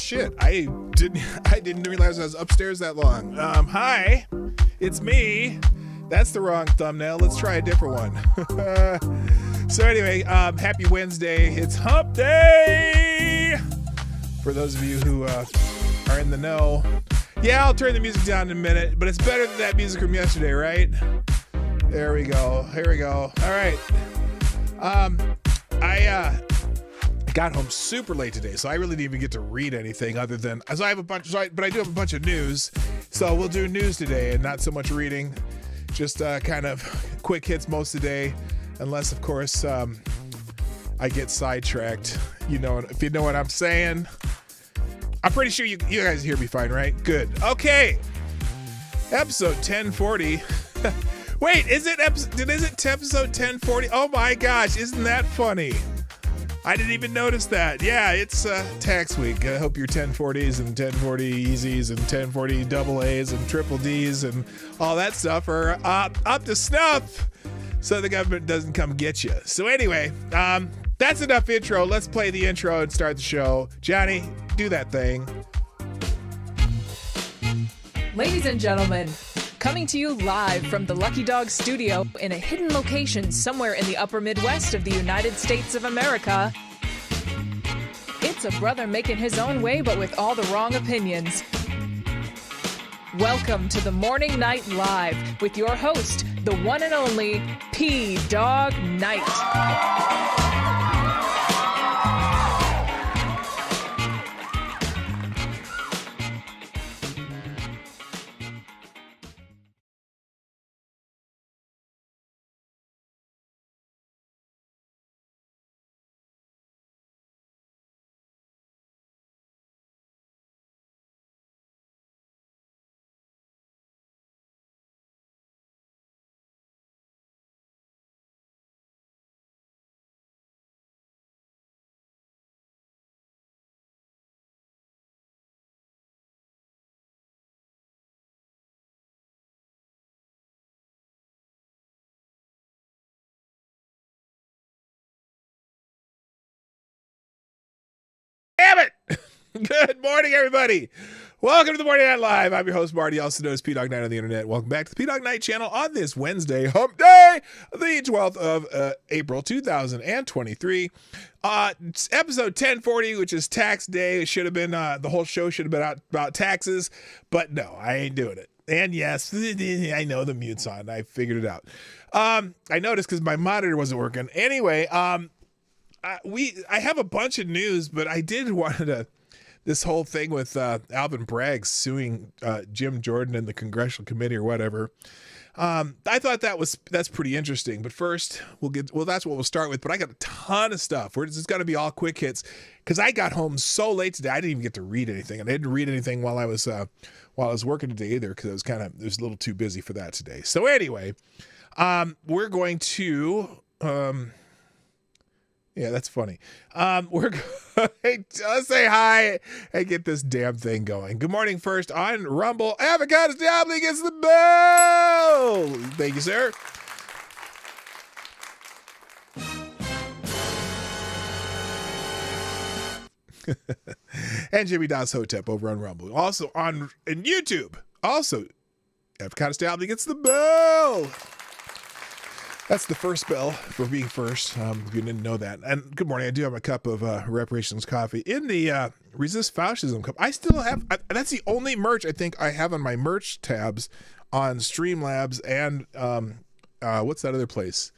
shit. I didn't realize I was upstairs that long. Hi, it's me. That's the wrong thumbnail. Let's try a different one. So anyway, happy Wednesday. It's hump day. For those of you who are in the know. Yeah, I'll turn the music down in a minute, but it's better than that music from yesterday, right? There we go. Here we go. All right. I got home super late today, so I really didn't even get to read anything other than, but I do have a bunch of news. So we'll do news today and not so much reading, just kind of quick hits most of the day, unless of course I get sidetracked. You know, if you know what I'm saying. I'm pretty sure you guys hear me fine, right? Good. Okay. Episode 1040. Wait, is it episode 1040? Oh my gosh, isn't that funny? I didn't even notice that. Yeah, it's tax week. I hope your 1040s and 1040 Easies and 1040 double A's and triple D's and all that stuff are up to snuff so the government doesn't come get you. So anyway, that's enough intro. Let's play the intro and start the show. Johnny, do that thing. Ladies and gentlemen, coming to you live from the Lucky Dog studio in a hidden location somewhere in the upper Midwest of the United States of America, it's a brother making his own way but with all the wrong opinions. Welcome to the Morning Night Live with your host, the one and only P-Dog Knight. Damn it! Good morning, everybody. Welcome to the Morning Night Live. I'm your host, Marty, also known as P-Dog Knight on the internet. Welcome back to the P-Dog Knight channel on this Wednesday, hump day, the 12th of April, 2023. It's episode 1040, which is tax day. It should have been, the whole show should have been about taxes, but no, I ain't doing it. And yes, I know the mute's on. I figured it out. I noticed because my monitor wasn't working. Anyway, I have a bunch of news, but I did want to this whole thing with Alvin Bragg suing Jim Jordan and the Congressional Committee or whatever. I thought that's pretty interesting. But first, that's what we'll start with. But I got a ton of stuff. This is going to be all quick hits because I got home so late today. I didn't even get to read anything, and I didn't read anything while I was working today either because it was a little too busy for that today. So anyway, we're going to. Yeah, that's funny. We're going to say hi and get this damn thing going. Good morning first on Rumble. Avocados Diablo gets the bell. Thank you, sir. And Jimmy Das Hotep over on Rumble. Also in YouTube. Also, Avocados Diablo gets the bell. That's the first bell for being first, if you didn't know that. And good morning. I do have a cup of reparations coffee in the Resist Fascism cup. I still have, that's the only merch I think I have on my merch tabs on Streamlabs and what's that other place?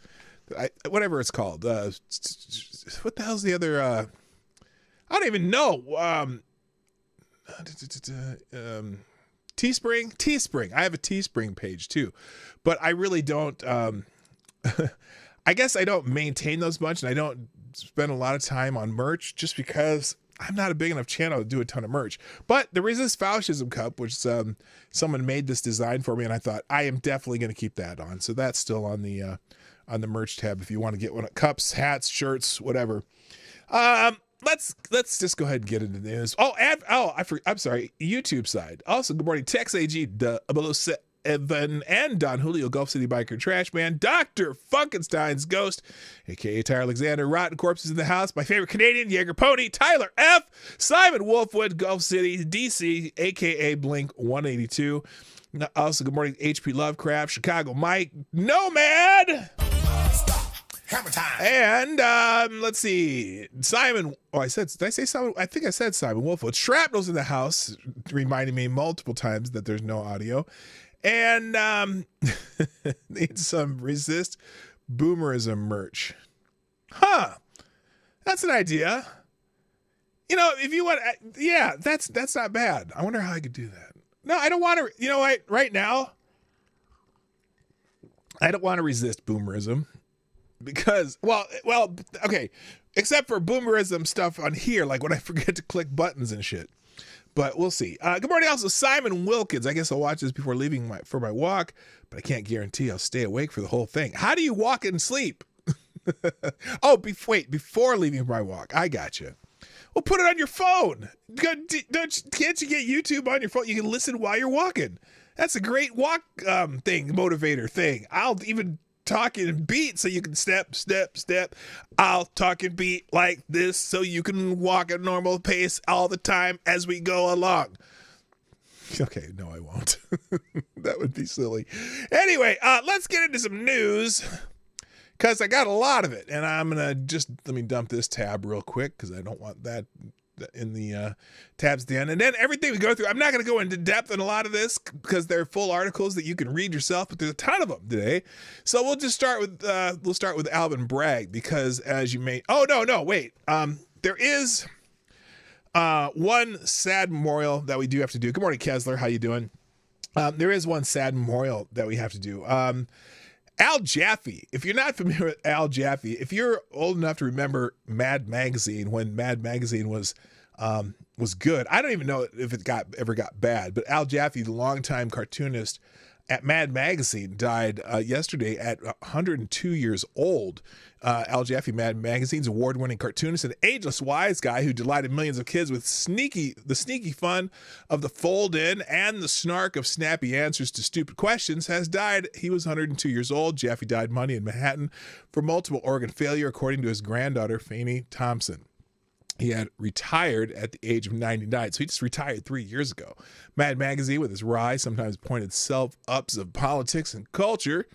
Whatever it's called. What the hell's the other? I don't even know. Teespring. I have a Teespring page too, but I really don't. I guess I don't maintain those much, and I don't spend a lot of time on merch just because I'm not a big enough channel to do a ton of merch. But the Resist Fascism cup, which someone made this design for me, and I thought I am definitely going to keep that on. So that's still on the merch tab if you want to get one. Cups, hats, shirts, whatever. Let's just go ahead and get into the news. I'm sorry, YouTube side. Also, good morning, Tex AG 007. Evan and Don Julio, Gulf City Biker Trash Man, Dr. Funkenstein's Ghost, aka Tyler Alexander, Rotten Corpses in the House, my favorite Canadian, Jaeger Pony, Tyler F., Simon Wolfwood, Gulf City, DC, aka Blink 182. Also, good morning, HP Lovecraft, Chicago Mike, Nomad. Hammer time. And let's see, Simon. Oh, did I say Simon? I think I said Simon Wolfwood. Shrapnel's in the house, reminding me multiple times that there's no audio. And need some Resist Boomerism merch. Huh. That's an idea. You know, if you want, yeah, that's not bad. I wonder how I could do that. No, I don't want to. You know what? Right now, I don't want to resist boomerism. Because, well, okay, except for boomerism stuff on here, like when I forget to click buttons and shit. But we'll see. Good morning, also Simon Wilkins. I guess I'll watch this before leaving for my walk, but I can't guarantee I'll stay awake for the whole thing. How do you walk and sleep? Oh, before leaving for my walk. I got you. Well, put it on your phone. Can't you get YouTube on your phone? You can listen while you're walking. That's a great walk motivator thing. I'll even talk in beat so you can step. I'll talk in beat like this so you can walk at normal pace all the time as we go along. Okay, no, I won't. That would be silly. Anyway, let's get into some news because I got a lot of it, and I'm gonna let me dump this tab real quick because I don't want that in the tabs at the end. And then everything we go through, I'm not going to go into depth in a lot of this because they're full articles that you can read yourself, but there's a ton of them today. So we'll just start with Alvin Bragg because as you may, wait. There is one sad memorial that we do have to do. Good morning, Kessler. How you doing? There is one sad memorial that we have to do. Al Jaffe. If you're not familiar with Al Jaffe, if you're old enough to remember Mad Magazine when Mad Magazine was good, I don't even know if it ever got bad. But Al Jaffe, the longtime cartoonist at Mad Magazine, died yesterday at 102 years old. Al Jaffe, Mad Magazine's award-winning cartoonist and ageless wise guy who delighted millions of kids with the sneaky fun of the fold-in and the snark of snappy answers to stupid questions, has died. He was 102 years old. Jaffe died Monday in Manhattan from multiple organ failure, according to his granddaughter, Fanny Thompson. He had retired at the age of 99, so he just retired 3 years ago. Mad Magazine, with his wry, sometimes pointed self-ups of politics and culture,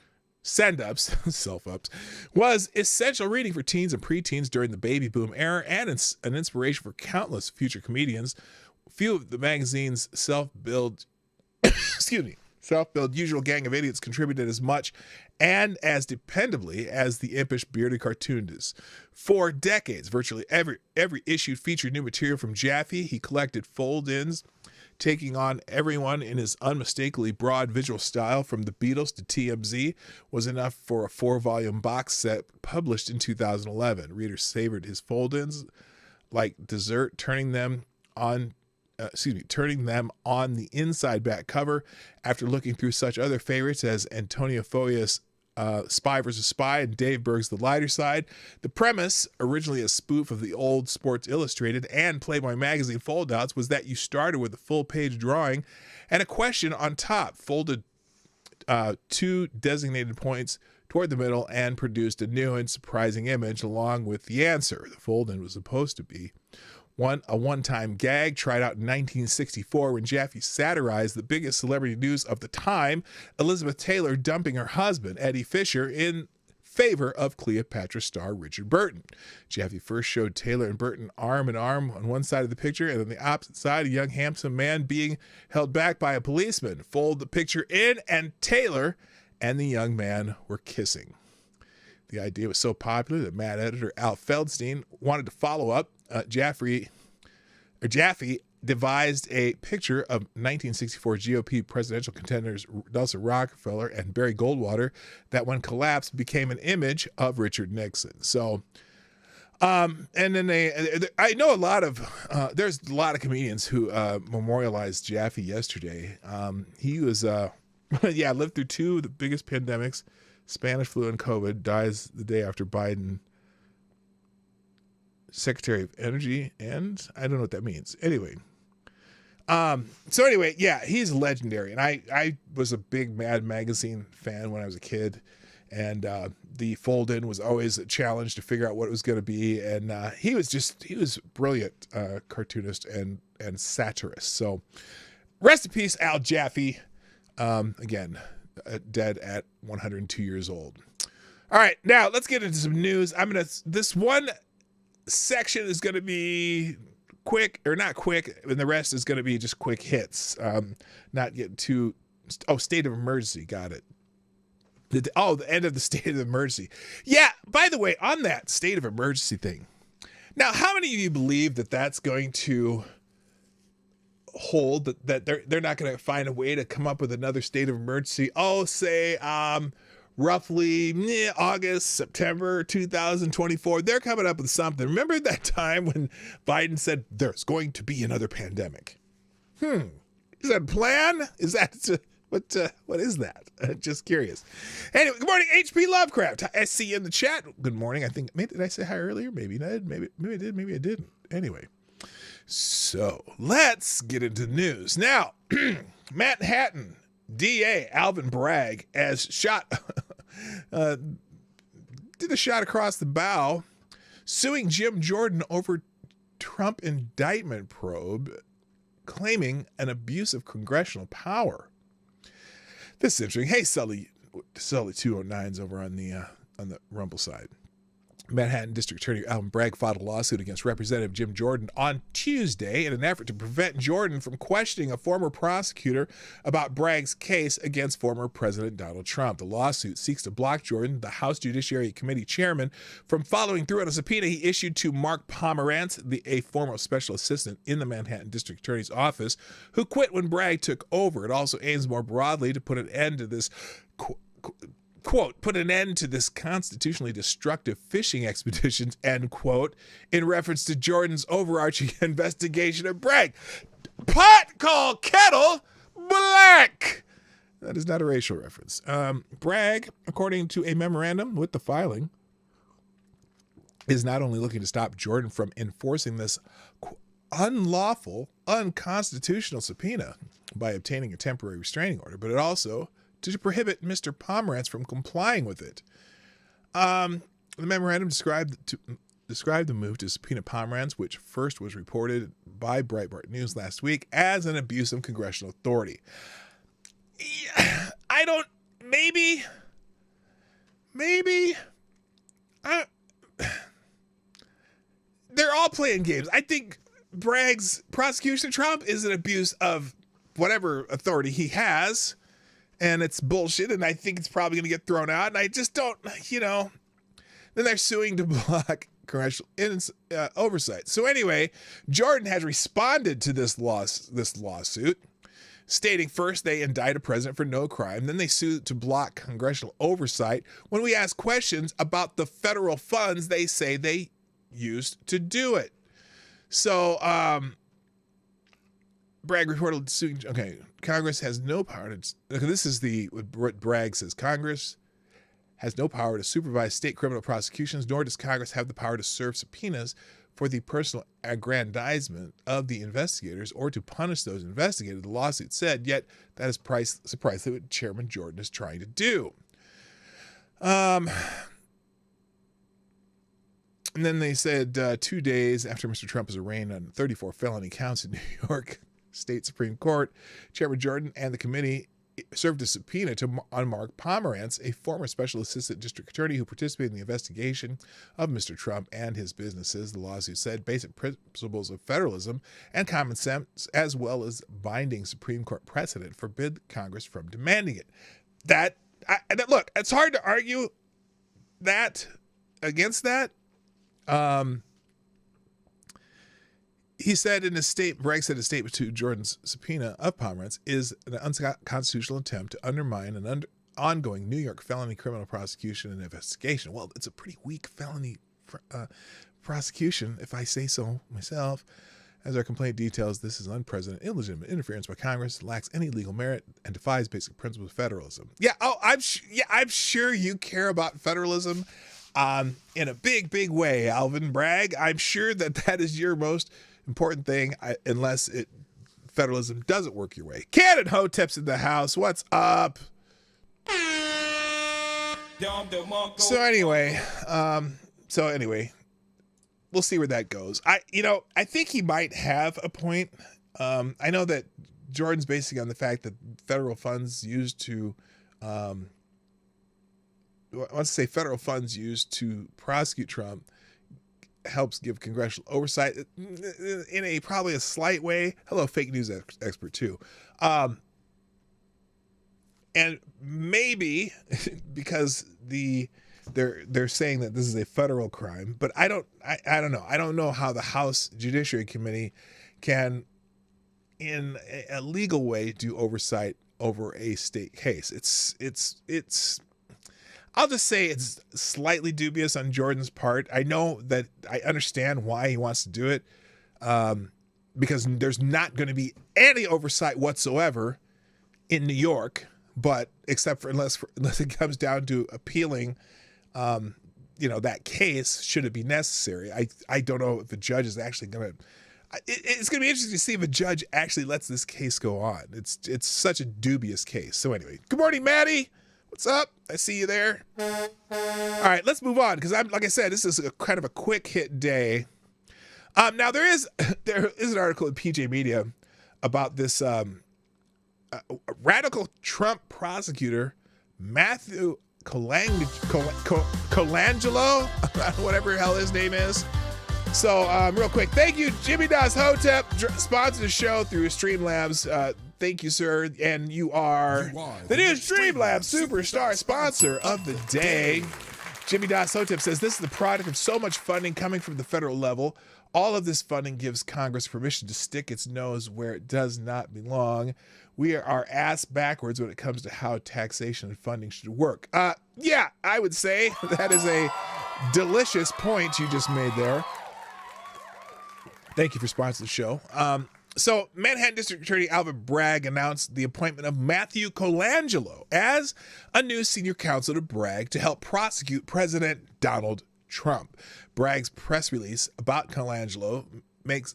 send-ups, self-ups, was essential reading for teens and preteens during the baby boom era and an inspiration for countless future comedians. Few of the magazine's self-build usual gang of idiots contributed as much and as dependably as the impish bearded cartoonist. For decades, virtually every issue featured new material from Jaffe. He collected fold-ins, taking on everyone in his unmistakably broad visual style, from the Beatles to TMZ, was enough for a 4-volume box set published in 2011. Readers savored his fold-ins like dessert, turning them on the inside back cover after looking through such other favorites as Antonio Foya's Spy vs. Spy and Dave Berg's The Lighter Side. The premise, originally a spoof of the old Sports Illustrated and Playboy magazine foldouts, was that you started with a full-page drawing and a question on top, folded 2 designated points toward the middle, and produced a new and surprising image along with the answer. The fold-in was supposed to be a one-time gag tried out in 1964 when Jaffe satirized the biggest celebrity news of the time, Elizabeth Taylor dumping her husband, Eddie Fisher, in favor of Cleopatra star Richard Burton. Jaffe first showed Taylor and Burton arm in arm on one side of the picture, and on the opposite side, a young, handsome man being held back by a policeman. Fold the picture in, and Taylor and the young man were kissing. The idea was so popular that Mad editor Al Feldstein wanted to follow up. Jaffe devised a picture of 1964 GOP presidential contenders Nelson Rockefeller and Barry Goldwater that, when collapsed, became an image of Richard Nixon. So, and then I know there's a lot of comedians who memorialized Jaffe yesterday. He was, lived through 2 of the biggest pandemics, Spanish flu and COVID, dies the day after Biden, Secretary of Energy, and I don't know what that means. Anyway, So anyway, yeah, he's legendary. And I was a big Mad Magazine fan when I was a kid. And the fold-in was always a challenge to figure out what it was going to be. And he was brilliant cartoonist and satirist. So rest in peace, Al Jaffe. Again, dead at 102 years old. All right, now let's get into some news. This one section is going to be quick, or not quick, and the rest is going to be just quick hits. Not getting too, state of emergency, got it. The end of the state of emergency. Yeah, by the way, on that state of emergency thing, now how many of you believe that that's going to hold, that they're not going to find a way to come up with another state of emergency? Say roughly August, September 2024. They're coming up with something. Remember that time when Biden said there's going to be another pandemic? Is that a plan? Is that what is that? Just curious. Anyway, good morning, HP Lovecraft. I see you in the chat. Good morning. I think, did I say hi earlier? Maybe not. Maybe I did. Maybe I didn't. Anyway, so let's get into news now. Manhattan DA Alvin Bragg has did a shot across the bow, suing Jim Jordan over Trump indictment probe, claiming an abuse of congressional power. This is interesting. Hey, Sully 209's over on the Rumble side. Manhattan District Attorney Alvin Bragg filed a lawsuit against Representative Jim Jordan on Tuesday in an effort to prevent Jordan from questioning a former prosecutor about Bragg's case against former President Donald Trump. The lawsuit seeks to block Jordan, the House Judiciary Committee chairman, from following through on a subpoena he issued to Mark Pomerantz, a former special assistant in the Manhattan District Attorney's office, who quit when Bragg took over. It also aims more broadly to put an end to this quote, put an end to this constitutionally destructive fishing expeditions, end quote, in reference to Jordan's overarching investigation of Bragg. Pot called kettle black. That is not a racial reference. Bragg, according to a memorandum with the filing, is not only looking to stop Jordan from enforcing this unlawful, unconstitutional subpoena by obtaining a temporary restraining order, but it also to prohibit Mr. Pomerantz from complying with it. The memorandum described the move to subpoena Pomerantz, which first was reported by Breitbart News last week, as an abuse of congressional authority. They're all playing games. I think Bragg's prosecution of Trump is an abuse of whatever authority he has, and it's bullshit, and I think it's probably going to get thrown out, and I just don't, then they're suing to block congressional oversight. So anyway, Jordan has responded to this lawsuit, stating first they indict a president for no crime, then they sue to block congressional oversight when we ask questions about the federal funds they say they used to do it. So, Bragg reported suing. Okay, Congress has no power to. This is what Bragg says. Congress has no power to supervise state criminal prosecutions, nor does Congress have the power to serve subpoenas for the personal aggrandizement of the investigators or to punish those investigated. The lawsuit said, yet that is precisely what Chairman Jordan is trying to do. And then they said 2 days after Mr. Trump was arraigned on 34 felony counts in New York State Supreme Court, Chairman Jordan and the committee served a subpoena on Mark Pomerantz, a former special assistant district attorney who participated in the investigation of Mr. Trump and his businesses. The lawsuit said basic principles of federalism and common sense, as well as binding Supreme Court precedent, forbid Congress from demanding it. Look, it's hard to argue that against that. He said in his statement, Bragg said in a statement to Jordan's subpoena of Pomerantz is an unconstitutional attempt to undermine an ongoing New York felony criminal prosecution and investigation. Well, it's a pretty weak felony prosecution, if I say so myself. As our complaint details, this is unprecedented, illegitimate interference by Congress, lacks any legal merit, and defies basic principles of federalism. I'm sure you care about federalism in a big, big way, Alvin Bragg. I'm sure that is your most important thing, unless it federalism doesn't work your way. Cannon Hotep's in the house. What's up? So anyway, we'll see where that goes. I think he might have a point. I know that Jordan's basing on the fact that federal funds used to prosecute Trump helps give congressional oversight in a probably a slight way. Hello, fake news expert too. And maybe because they're saying that this is a federal crime, but I don't know. I don't know how the House Judiciary Committee can, in a legal way, do oversight over a state case. It's I'll just say it's slightly dubious on Jordan's part. I know that I understand why he wants to do it, because there's not going to be any oversight whatsoever in New York, but except for unless it comes down to appealing, that case, should it be necessary. I don't know if the judge is actually going to. It's going to be interesting to see if a judge actually lets this case go on. It's such a dubious case. So anyway, good morning, Maddie. What's up? I see you there. All right, let's move on because like I said, this is kind of a quick hit day. Now there is an article in PJ Media about this radical Trump prosecutor Matthew Colangelo, whatever the hell his name is. So real quick, thank you, Jimmy Das Hotep, sponsored the show through Streamlabs. Thank you, sir. And you are the new Streamlabs Superstar sponsor of the day. Jimmy Das Hotep says, this is the product of so much funding coming from the federal level. All of this funding gives Congress permission to stick its nose where it does not belong. We are ass backwards when it comes to how taxation and funding should work. Yeah, I would say that is a delicious point you just made there. Thank you for sponsoring the show. So Manhattan District Attorney Alvin Bragg announced the appointment of Matthew Colangelo as a new senior counsel to Bragg to help prosecute President Donald Trump. Bragg's press release about Colangelo make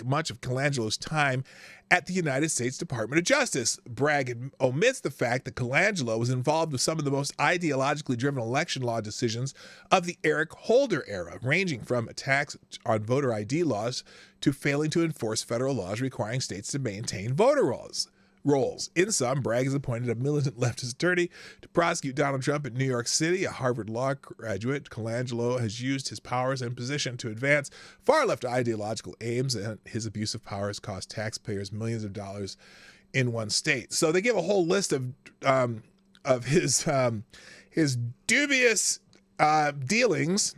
much of Colangelo's time at the United States Department of Justice. Bragg omits the fact that Colangelo was involved with some of the most ideologically driven election law decisions of the Eric Holder era, ranging from attacks on voter ID laws to failing to enforce federal laws requiring states to maintain voter rolls. In sum, Bragg has appointed a militant leftist attorney to prosecute Donald Trump in New York City. A Harvard Law graduate, Colangelo has used his powers and position to advance far-left ideological aims, and his abuse of power has cost taxpayers millions of dollars in one state. So they give a whole list of his dubious dealings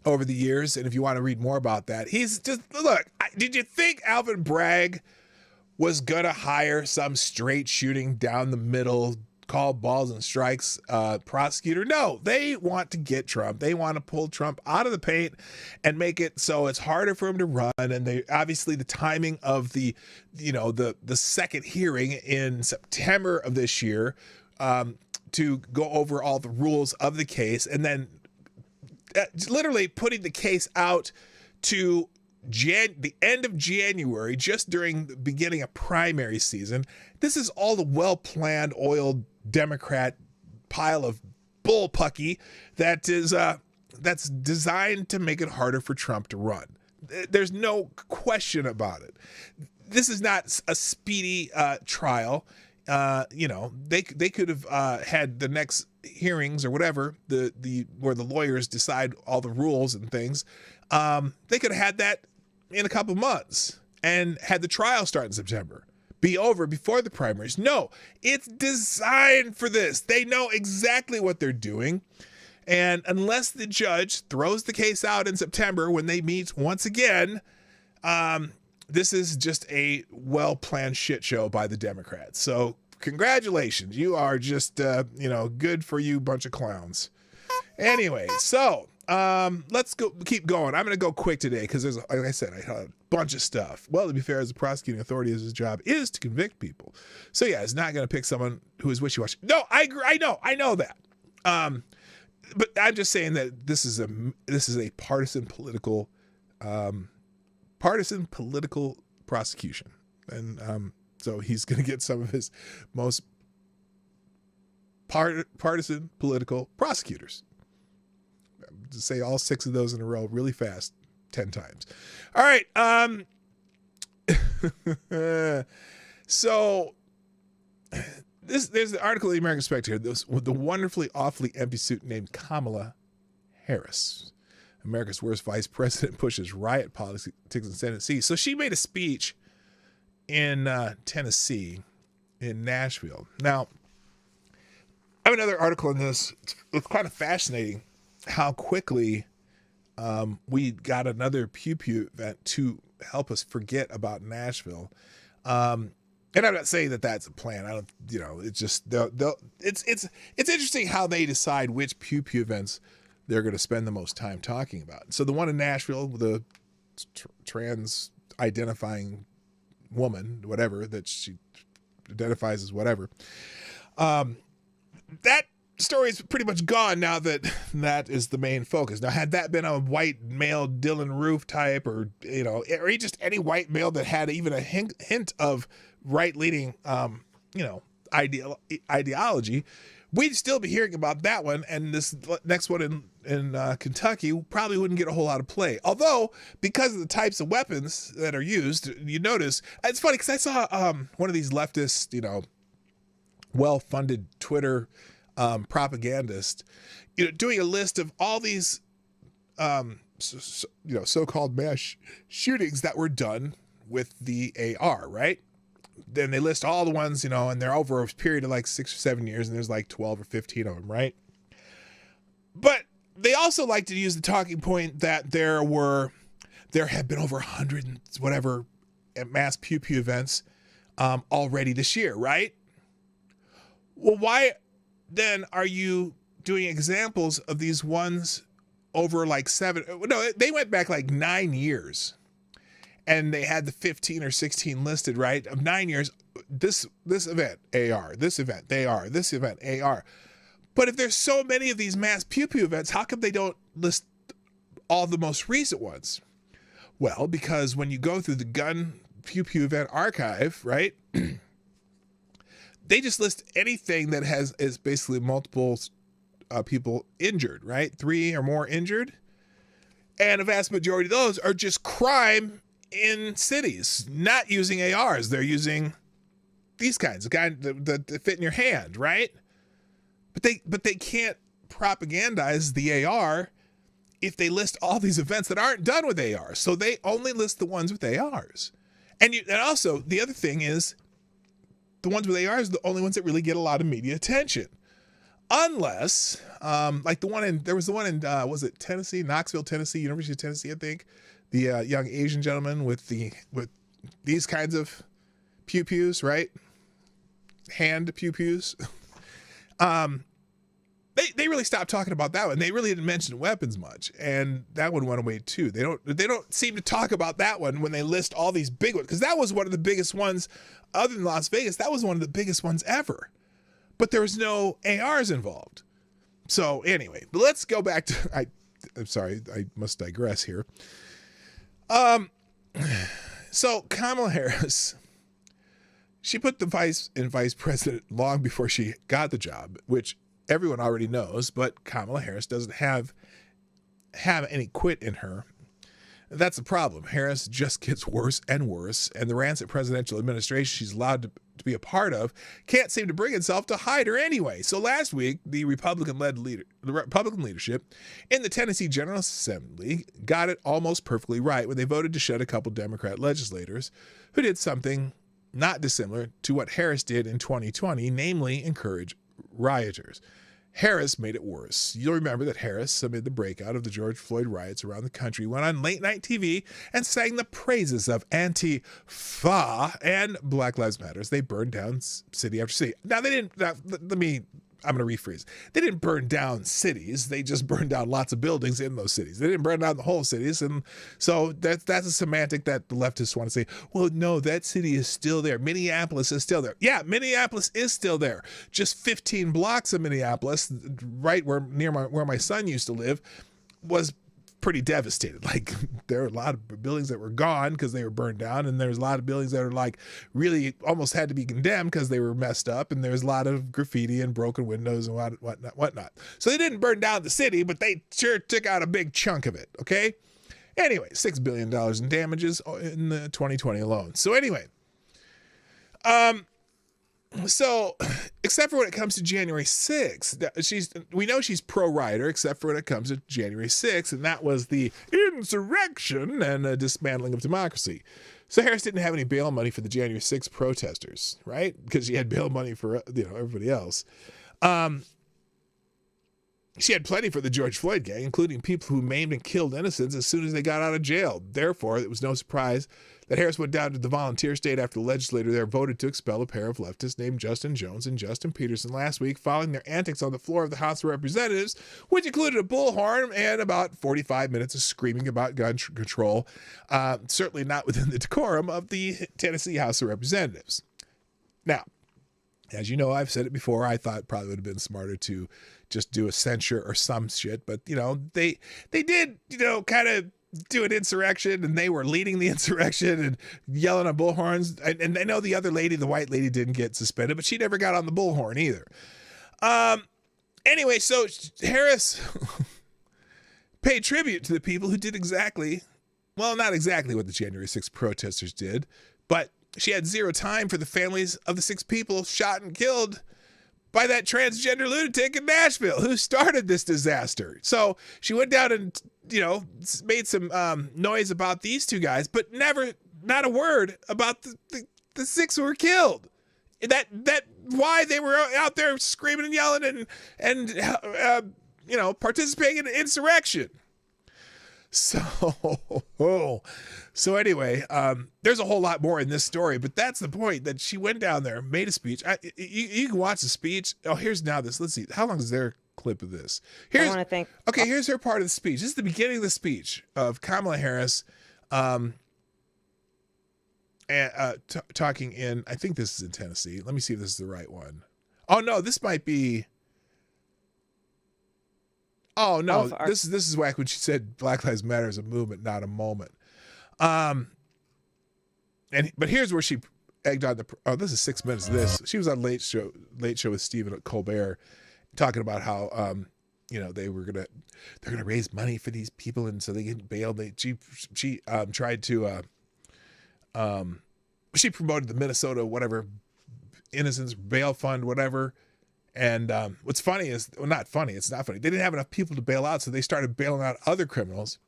over the years, and if you want to read more about that, he's just, look, did you think Alvin Bragg was going to hire some straight shooting down the middle, call balls and strikes prosecutor? No, they want to get Trump. They want to pull Trump out of the paint and make it so it's harder for him to run. And they obviously the timing of the second hearing in September of this year to go over all the rules of the case, and then literally putting the case out to the end of January, just during the beginning of primary season. This is all the well-planned, oiled Democrat pile of bullpucky that is that's designed to make it harder for Trump to run. There's no question about it. This is not a speedy trial. They could have had the next hearings or whatever, where the lawyers decide all the rules and things. They could have had that in a couple months and had the trial start in September, be over before the primaries. No, it's designed for this. They know exactly what they're doing. And unless the judge throws the case out in September when they meet once again, this is just a well-planned shit show by the Democrats. So congratulations. You are just, good for you bunch of clowns. Anyway, so let's keep going. I'm going to go quick today because there's, like I said, I had a bunch of stuff. Well, to be fair, as a prosecuting authority, his job is to convict people. So yeah, it's not going to pick someone who is wishy-washy. No, I agree. I know that. But I'm just saying that this is a partisan political prosecution. And so he's going to get some of his most partisan political prosecutors. To say all 6 of those in a row really fast 10 times. All right. So there's the article in the American Spectator with the wonderfully awfully empty suit named Kamala Harris. America's worst vice president pushes riot politics in Tennessee. So she made a speech in Tennessee, in Nashville. Now, I have another article on this. It's kind of fascinating how quickly we got another pew pew event to help us forget about Nashville. And I'm not saying that that's a plan. I don't, it's just it's interesting how they decide which pew pew events they're going to spend the most time talking about. So the one in Nashville, the trans identifying woman, whatever that she identifies as, whatever. That story is pretty much gone now that that is the main focus. Now, had that been a white male Dylan Roof type, or or just any white male that had even a hint of right-leaning, ideology, we'd still be hearing about that one. And this next one in Kentucky probably wouldn't get a whole lot of play. Although, because of the types of weapons that are used, you notice it's funny because I saw one of these leftist, well-funded Twitter propagandist, doing a list of all these, so-called mass shootings that were done with the AR, right? Then they list all the ones, and they're over a period of like 6 or 7 years, and there's like 12 or 15 of them, right? But they also like to use the talking point that there have been over 100 and whatever mass pew pew events already this year, right? Well, why then are you doing examples of these ones over like 7? No, they went back like 9 years, and they had the 15 or 16 listed, right? Of 9 years, this event, AR, this event, AR, this event, AR. But if there's so many of these mass pew pew events, how come they don't list all the most recent ones? Well, because when you go through the gun pew pew event archive, right? They just list anything that is basically multiple people injured, right? 3 or more injured. And a vast majority of those are just crime in cities, not using ARs. They're using these kinds, that fit in your hand, right? But they can't propagandize the AR if they list all these events that aren't done with ARs. So they only list the ones with ARs. And also, the other thing is, the ones with ARs are the only ones that really get a lot of media attention. Unless, like there was the one in, was it Tennessee, Knoxville, Tennessee, University of Tennessee, I think. The young Asian gentleman with these kinds of pew pews, right? Hand pew pews. They really stopped talking about that one. They really didn't mention weapons much, and that one went away too. They don't seem to talk about that one when they list all these big ones, because that was one of the biggest ones, other than Las Vegas. That was one of the biggest ones ever, but there was no ARs involved. So anyway, but let's go back to. I'm sorry, I must digress here. So Kamala Harris, she put the vice president long before she got the job, which everyone already knows, but Kamala Harris doesn't have any quit in her. That's the problem. Harris just gets worse and worse, and the rancid presidential administration she's allowed to be a part of can't seem to bring itself to hide her anyway. So last week, the Republican leadership in the Tennessee General Assembly got it almost perfectly right when they voted to shut a couple Democrat legislators who did something not dissimilar to what Harris did in 2020, namely encourage rioters. Harris made it worse. You'll remember that Harris, amid the breakout of the George Floyd riots around the country, went on late-night TV and sang the praises of Antifa and Black Lives Matter. They burned down city after city. Now, they didn't... I'm going to rephrase. They didn't burn down cities. They just burned down lots of buildings in those cities. They didn't burn down the whole cities. And so that's a semantic that the leftists want to say, well, no, that city is still there. Minneapolis is still there. Yeah, Minneapolis is still there. Just 15 blocks of Minneapolis, right where my son used to live, was pretty devastated. Like, there are a lot of buildings that were gone because they were burned down, and there's a lot of buildings that are like really almost had to be condemned because they were messed up, and there's a lot of graffiti and broken windows and whatnot. So they didn't burn down the city, but they sure took out a big chunk of it. Okay. Anyway, $6 billion in damages in 2020 alone. So anyway, so except for when it comes to January 6th, we know she's pro-Ryder, except for when it comes to January 6th, and that was the insurrection and dismantling of democracy. So Harris didn't have any bail money for the January 6th protesters, right? Because she had bail money for everybody else. She had plenty for the George Floyd gang, including people who maimed and killed innocents as soon as they got out of jail. Therefore, it was no surprise that Harris went down to the volunteer state after the legislature there voted to expel a pair of leftists named Justin Jones and Justin Peterson last week following their antics on the floor of the House of Representatives, which included a bullhorn and about 45 minutes of screaming about gun control, certainly not within the decorum of the Tennessee House of Representatives. Now, as you know, I've said it before, I thought it probably would have been smarter to just do a censure or some shit, but they did kind of do an insurrection, and they were leading the insurrection and yelling on bullhorns, and I know the other lady, the white lady, didn't get suspended, but she never got on the bullhorn either. Anyway, so Harris paid tribute to the people who did not exactly what the January 6th protesters did, but she had zero time for the families of the 6 people shot and killed by that transgender lunatic in Nashville who started this disaster. So she went down and, made some noise about these 2 guys, but not a word about the 6 who were killed. That why they were out there screaming and yelling and participating in an insurrection. So anyway, there's a whole lot more in this story, but that's the point, that she went down there, made a speech. You can watch the speech. Oh, let's see. How long is their clip of this? I want to think. Okay, here's her part of the speech. This is the beginning of the speech of Kamala Harris, talking in, I think this is in Tennessee. Let me see if this is the right one. Oh no, this might be. Oh no, this is whack when she said Black Lives Matter is a movement, not a moment. But here's where she egged on this is 6 minutes of this. She was on Late Show with Stephen Colbert, talking about how they're gonna raise money for these people, and so they get bailed. She tried to she promoted the Minnesota whatever innocence bail fund, whatever. And what's funny is, not funny, it's not funny. They didn't have enough people to bail out, so they started bailing out other criminals,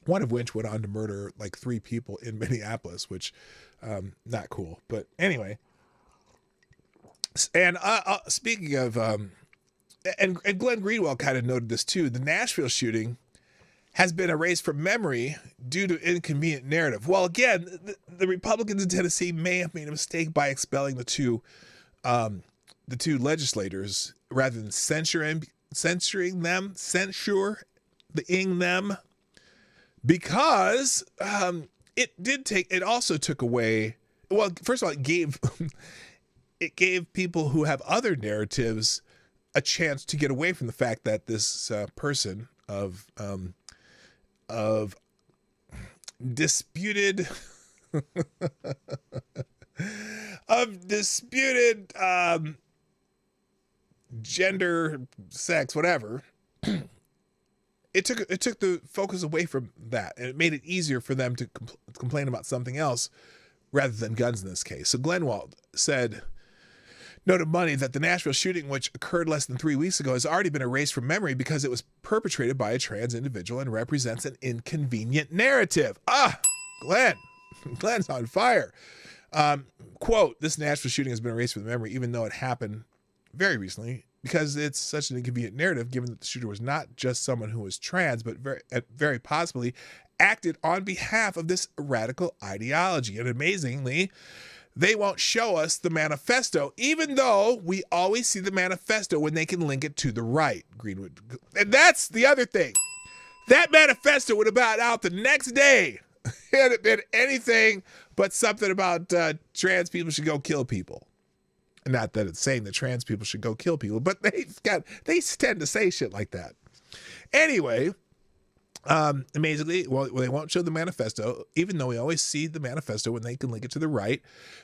one of which went on to murder like 3 people in Minneapolis, which not cool. But anyway, and speaking of, and Glenn Greenwald kind of noted this too, the Nashville shooting has been erased from memory due to inconvenient narrative. Well, again, the Republicans in Tennessee may have made a mistake by expelling the two legislators rather than censuring them, because it also took away. Well, first of all, it gave people who have other narratives a chance to get away from the fact that this person of disputed gender, sex, whatever. It took the focus away from that, and it made it easier for them to complain about something else rather than guns in this case. So Greenwald noted Monday that the Nashville shooting, which occurred less than 3 weeks ago, has already been erased from memory because it was perpetrated by a trans individual and represents an inconvenient narrative. Glenn's on fire. Quote, this Nashville shooting has been erased from memory, even though it happened very recently, because it's such an inconvenient narrative, given that the shooter was not just someone who was trans, but very possibly acted on behalf of this radical ideology. And amazingly, they won't show us the manifesto, even though we always see the manifesto when they can link it to the right. Greenwood. And that's the other thing. That manifesto would have been out the next day. Had it been anything but something about trans people should go kill people. Not that it's saying that trans people should go kill people, but they tend to say shit like that. Anyway, Amazingly, well, they won't show the manifesto, even though we always see the manifesto when they can link it to the right.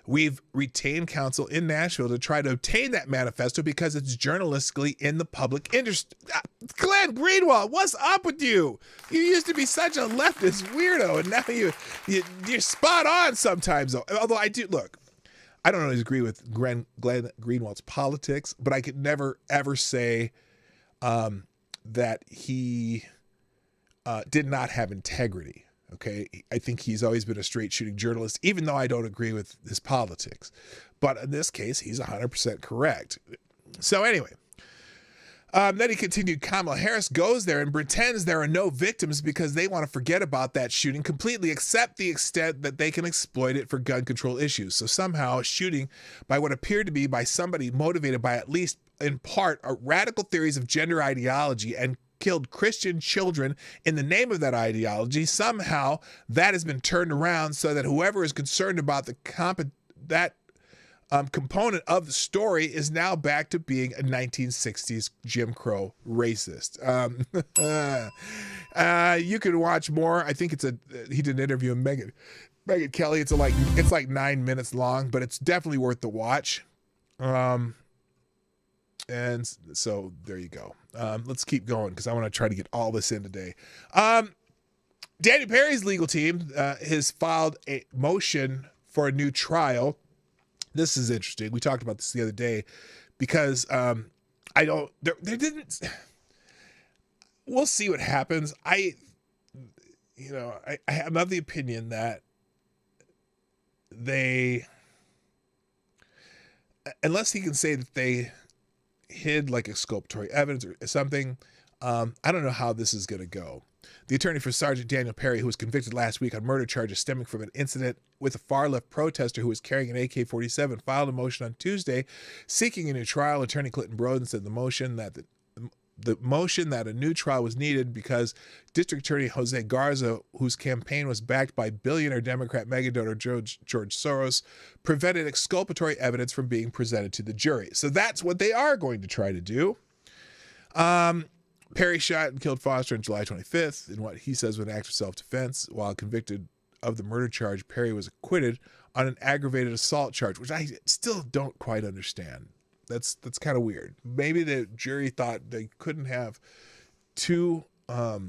We've retained counsel in Nashville to try to obtain that manifesto because it's journalistically in the public interest. Glenn Greenwald, what's up with you? You used to be such a leftist weirdo, and now you're spot on sometimes. Though. Although I do look, I don't always agree with Glenn Greenwald's politics, but I could never ever say that he did not have integrity. Okay. I think he's always been a straight shooting journalist, even though I don't agree with his politics. But in this case, he's 100% correct. So anyway, then he continued, Kamala Harris goes there and pretends there are no victims because they want to forget about that shooting completely, except the extent that they can exploit it for gun control issues. So somehow a shooting by what appeared to be by somebody motivated by at least in part radical theories of gender ideology and killed Christian children in the name of that ideology. Somehow that has been turned around so that whoever is concerned about that component of the story is now back to being a 1960s Jim Crow racist. You can watch more. I think he did an interview with Megyn Kelly. It's like 9 minutes long, but it's definitely worth the watch. And so there you go. Let's keep going because I want to try to get all this in today. Daniel Perry's legal team has filed a motion for a new trial. This is interesting. We talked about this the other day because we'll see what happens. I'm of the opinion that unless he can say that they hid like exculpatory evidence or something, I don't know how this is going to go. The attorney for Sergeant Daniel Perry, who was convicted last week on murder charges stemming from an incident with a far-left protester who was carrying an AK-47, filed a motion on Tuesday seeking a new trial. Attorney Clinton Broden said the motion that a new trial was needed because District Attorney Jose Garza, whose campaign was backed by billionaire Democrat megadonor George Soros, prevented exculpatory evidence from being presented to the jury. So that's what they are going to try to do. Perry shot and killed Foster on July 25th in what he says was an act of self-defense. While convicted of the murder charge, Perry was acquitted on an aggravated assault charge, which I still don't quite understand. That's kind of weird. Maybe the jury thought they couldn't have two. I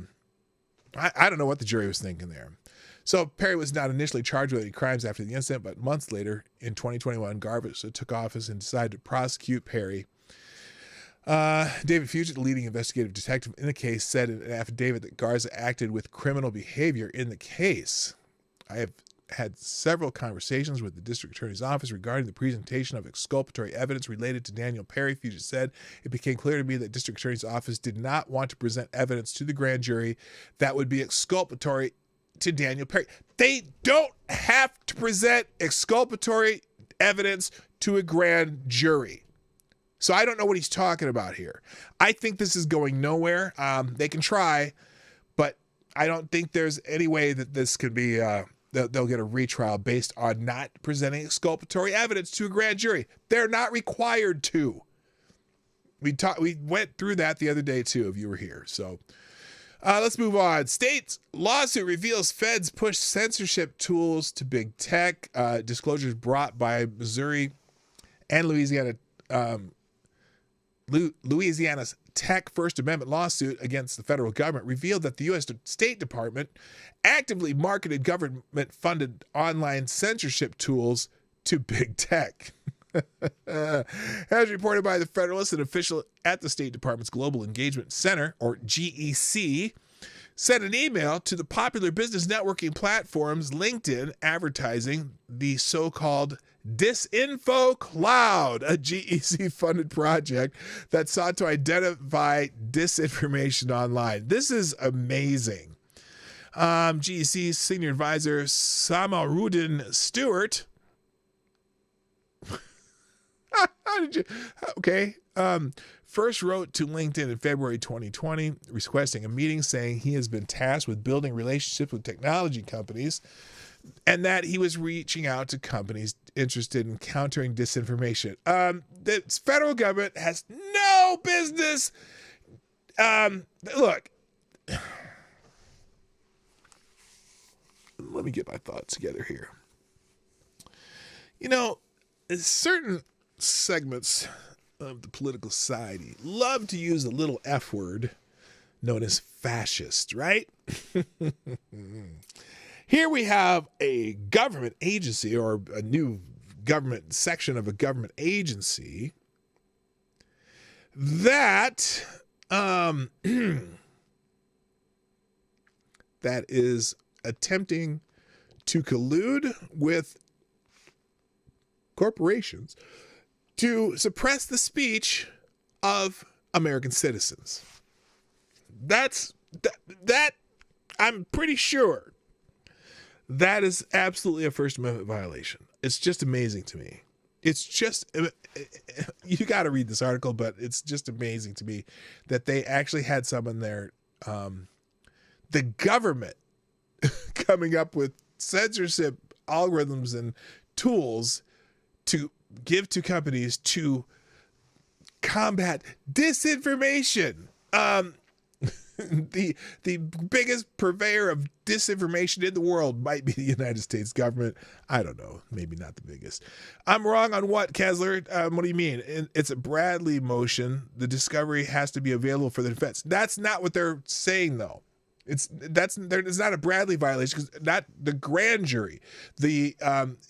don't know what the jury was thinking there. So Perry was not initially charged with any crimes after the incident, but months later, in 2021, Garza took office and decided to prosecute Perry. David Fugit, the leading investigative detective in the case, said in an affidavit that Garza acted with criminal behavior in the case. I have had several conversations with the district attorney's office regarding the presentation of exculpatory evidence related to Daniel Perry. Fugit said, it became clear to me that district attorney's office did not want to present evidence to the grand jury that would be exculpatory to Daniel Perry. They don't have to present exculpatory evidence to a grand jury. So I don't know what he's talking about here. I think this is going nowhere. They can try, but I don't think there's any way that this could be, they'll get a retrial based on not presenting exculpatory evidence to a grand jury. They're not required to. We went through that the other day too, if you were here. So let's move on. State's lawsuit reveals feds push censorship tools to big tech. Disclosures brought by Missouri and Louisiana. Louisiana's tech First Amendment lawsuit against the federal government revealed that the U.S. State Department actively marketed government-funded online censorship tools to big tech. As reported by the Federalist, an official at the State Department's Global Engagement Center, or GEC, sent an email to the popular business networking platforms LinkedIn advertising the so-called Disinfo Cloud, a GEC-funded project that sought to identify disinformation online. This is amazing. GEC's senior advisor, Samarudin Stewart. How did you? Okay. First wrote to LinkedIn in February 2020, requesting a meeting, saying he has been tasked with building relationships with technology companies and that he was reaching out to companies interested in countering disinformation. The federal government has no business. Look, let me get my thoughts together here. Certain segments of the political society love to use a little F word known as fascist, right? Here we have a government agency or a new government section of a government agency that that is attempting to collude with corporations to suppress the speech of American citizens. That I'm pretty sure that is absolutely a First Amendment violation. It's just amazing to me. It's just, you got to read this article, but it's just amazing to me that they actually had someone there, the government coming up with censorship algorithms and tools to give to companies to combat disinformation. The biggest purveyor of disinformation in the world might be the United States government. I don't know. Maybe not the biggest. I'm wrong on what, Kessler? What do you mean? It's a Bradley motion. The discovery has to be available for the defense. That's not what they're saying, though. It's not a Bradley violation because not the grand jury, the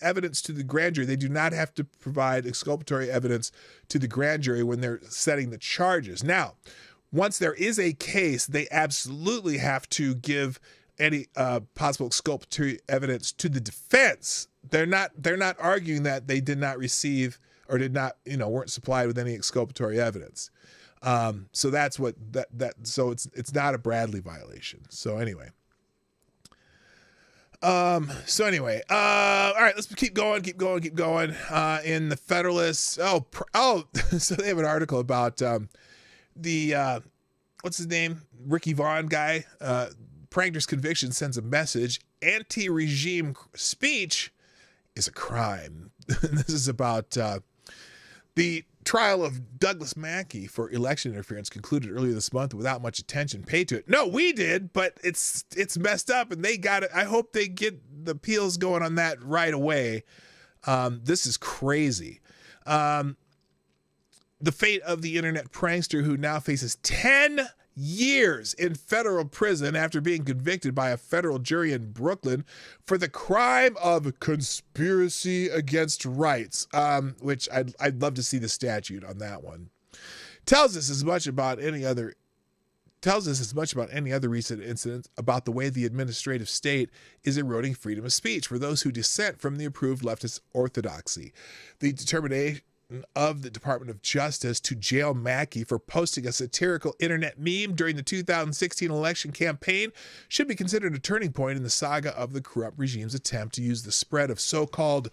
evidence to the grand jury. They do not have to provide exculpatory evidence to the grand jury when they're setting the charges. Now, once there is a case, they absolutely have to give any possible exculpatory evidence to the defense. They're not arguing that they did not receive or did not, weren't supplied with any exculpatory evidence. So that's what so it's not a Bradley violation. So anyway. All right, let's keep going. In the Federalist. So they have an article about, what's his name? Ricky Vaughn guy, Prankster's conviction sends a message. Anti-regime speech is a crime. This is about, the trial of Douglas Mackey for election interference concluded earlier this month without much attention paid to it. No, we did, but it's messed up and they got it. I hope they get the appeals going on that right away. This is crazy. The fate of the internet prankster who now faces 10 years in federal prison after being convicted by a federal jury in Brooklyn for the crime of conspiracy against rights, which I'd love to see the statute on that one. Tells us as much about any other recent incidents about the way the administrative state is eroding freedom of speech for those who dissent from the approved leftist orthodoxy. The determination of the Department of Justice to jail Mackey for posting a satirical internet meme during the 2016 election campaign should be considered a turning point in the saga of the corrupt regime's attempt to use the spread of so-called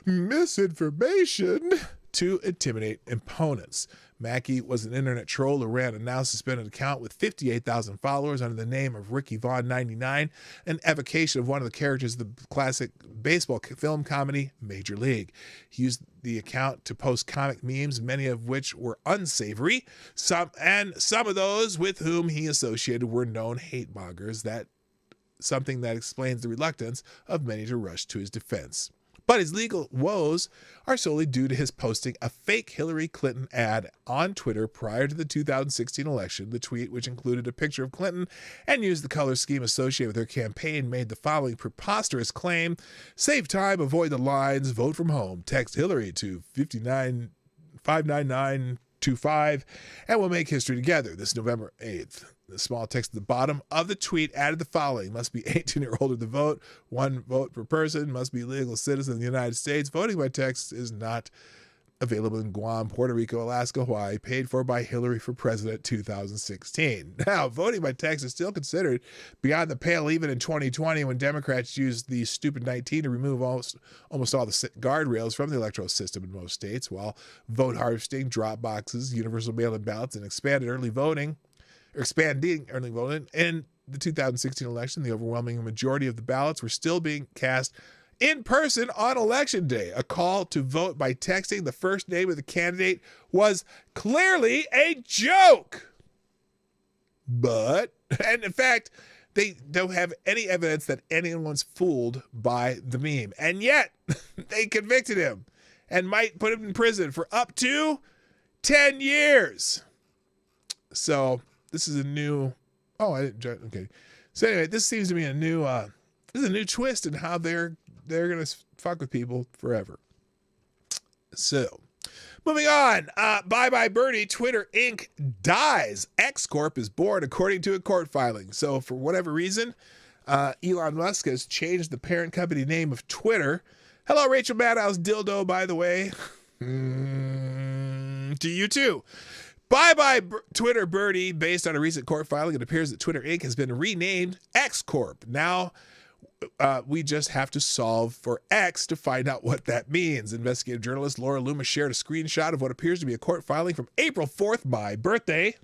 misinformation to intimidate opponents. Mackey was an internet troll who ran a now suspended account with 58,000 followers under the name of Ricky Vaughn 99, an evocation of one of the characters of the classic baseball film comedy Major League. He used the account to post comic memes, many of which were unsavory. Some of those with whom he associated were known hate mongers. That something that explains the reluctance of many to rush to his defense. But his legal woes are solely due to his posting a fake Hillary Clinton ad on Twitter prior to the 2016 election. The tweet, which included a picture of Clinton and used the color scheme associated with her campaign, made the following preposterous claim: save time, avoid the lines, vote from home. Text Hillary to 59925 and we'll make history together. This November 8th. The small text at the bottom of the tweet added the following: must be 18 or older to vote, 1 vote per person, must be a legal citizen of the United States. Voting by text is not available in Guam, Puerto Rico, Alaska, Hawaii, paid for by Hillary for President 2016. Now, voting by text is still considered beyond the pale even in 2020 when Democrats used the stupid 19 to remove almost all the guardrails from the electoral system in most states, while vote harvesting, drop boxes, universal mail-in ballots, and expanding early voting in the 2016 election. The overwhelming majority of the ballots were still being cast in person on election day. A call to vote by texting the first name of the candidate was clearly a joke. And in fact, They don't have any evidence that anyone's fooled by the meme. And yet, they convicted him and might put him in prison for up to 10 years. So, this is a new... Oh, I didn't... Okay. So anyway, this seems to be a new... this is a new twist in how they're going to fuck with people forever. So... Moving on, bye-bye Bernie, Twitter Inc. dies. X Corp is born according to a court filing. So for whatever reason, Elon Musk has changed the parent company name of Twitter. Hello, Rachel Maddows Dildo, by the way. To you too. Bye-bye Twitter Birdie. Based on a recent court filing, it appears that Twitter Inc. has been renamed X Corp. Now, we just have to solve for X to find out what that means. Investigative journalist Laura Loomis shared a screenshot of what appears to be a court filing from April 4th, my birthday,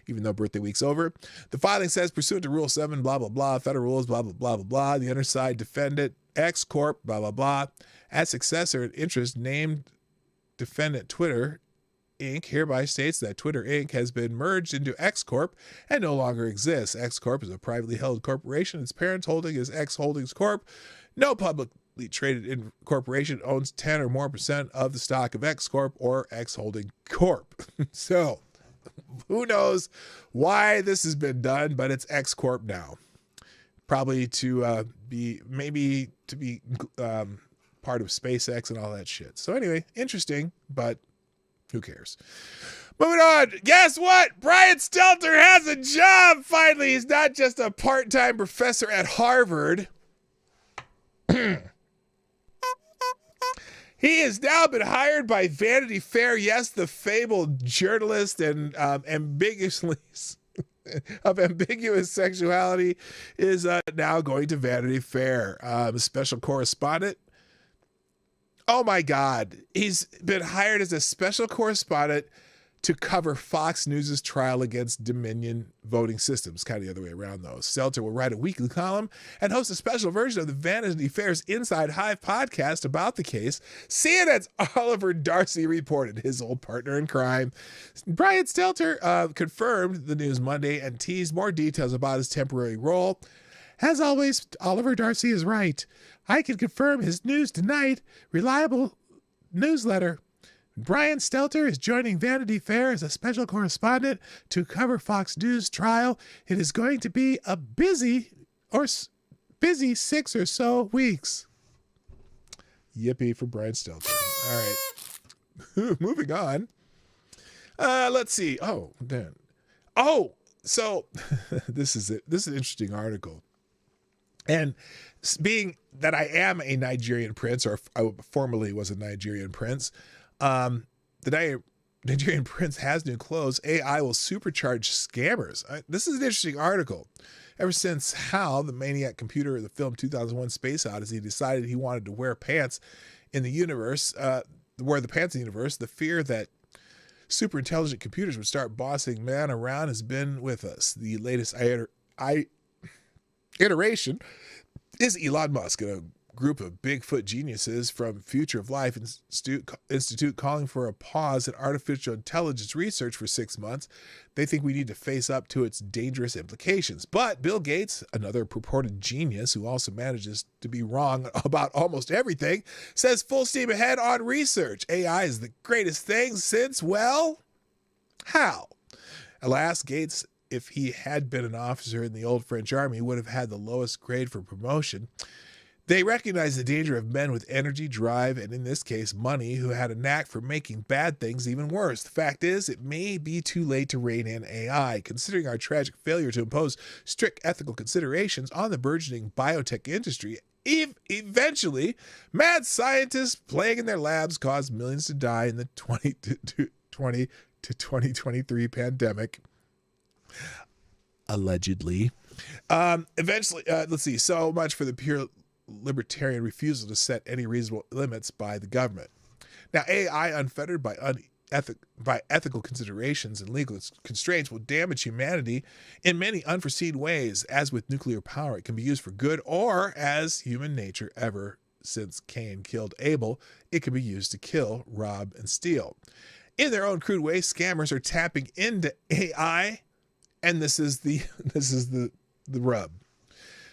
even though birthday week's over. The filing says, pursuant to Rule 7, blah, blah, blah, federal rules, blah, blah, blah, blah, blah, the underside defendant, X Corp, blah, blah, blah, as successor in interest named defendant Twitter Inc. hereby states that Twitter Inc. has been merged into X Corp and no longer exists. X Corp is a privately held corporation. Its parent holding is X Holdings Corp. No publicly traded corporation owns 10 or more % of the stock of X Corp or X Holding Corp. So, who knows why this has been done, but it's X Corp now. Probably to be part of SpaceX and all that shit. So anyway, interesting, but who cares? Moving on. Guess what? Brian Stelter has a job finally. He's not just a part-time professor at Harvard. He has now been hired by Vanity Fair. Yes, the fabled journalist and ambiguous sexuality is now going to Vanity Fair. A special correspondent. Oh my God. He's been hired as a special correspondent to cover Fox News' trial against Dominion voting systems. Kind of the other way around, though. Stelter will write a weekly column and host a special version of the Vanity Fair's Inside Hive podcast about the case. CNN's Oliver Darcy reported, his old partner in crime. Brian Stelter confirmed the news Monday and teased more details about his temporary role. As always, Oliver Darcy is right. I can confirm his news tonight. Reliable newsletter. Brian Stelter is joining Vanity Fair as a special correspondent to cover Fox News trial. It is going to be a busy 6 or so weeks. Yippee for Brian Stelter. All right. Moving on. Let's see. Oh, man. Oh, so this is it. This is an interesting article. And being that I am a Nigerian prince, or I formerly was a Nigerian prince, the Nigerian prince has new clothes. AI will supercharge scammers. This is an interesting article. Ever since HAL, the maniac computer of the film 2001 Space Odyssey, decided he wanted to wear pants in the universe, the fear that super intelligent computers would start bossing man around has been with us. The latest iteration is Elon Musk and a group of Bigfoot geniuses from Future of Life Institute calling for a pause in artificial intelligence research for 6 months. They think we need to face up to its dangerous implications. But Bill Gates, another purported genius who also manages to be wrong about almost everything, says full steam ahead on research. AI is the greatest thing since, well, how? Alas, Gates, if he had been an officer in the old French army, would have had the lowest grade for promotion. They recognize the danger of men with energy, drive, and in this case, money, who had a knack for making bad things even worse. The fact is, it may be too late to rein in AI. Considering our tragic failure to impose strict ethical considerations on the burgeoning biotech industry, eventually, mad scientists playing in their labs caused millions to die in the 2020 to 2023 pandemic. Allegedly. Eventually, let's see. So much for the pure libertarian refusal to set any reasonable limits by the government. Now, AI unfettered by ethical considerations and legal constraints will damage humanity in many unforeseen ways. As with nuclear power, it can be used for good, or as human nature ever since Cain killed Abel, it can be used to kill, rob, and steal. In their own crude way, scammers are tapping into AI, and this is the the rub.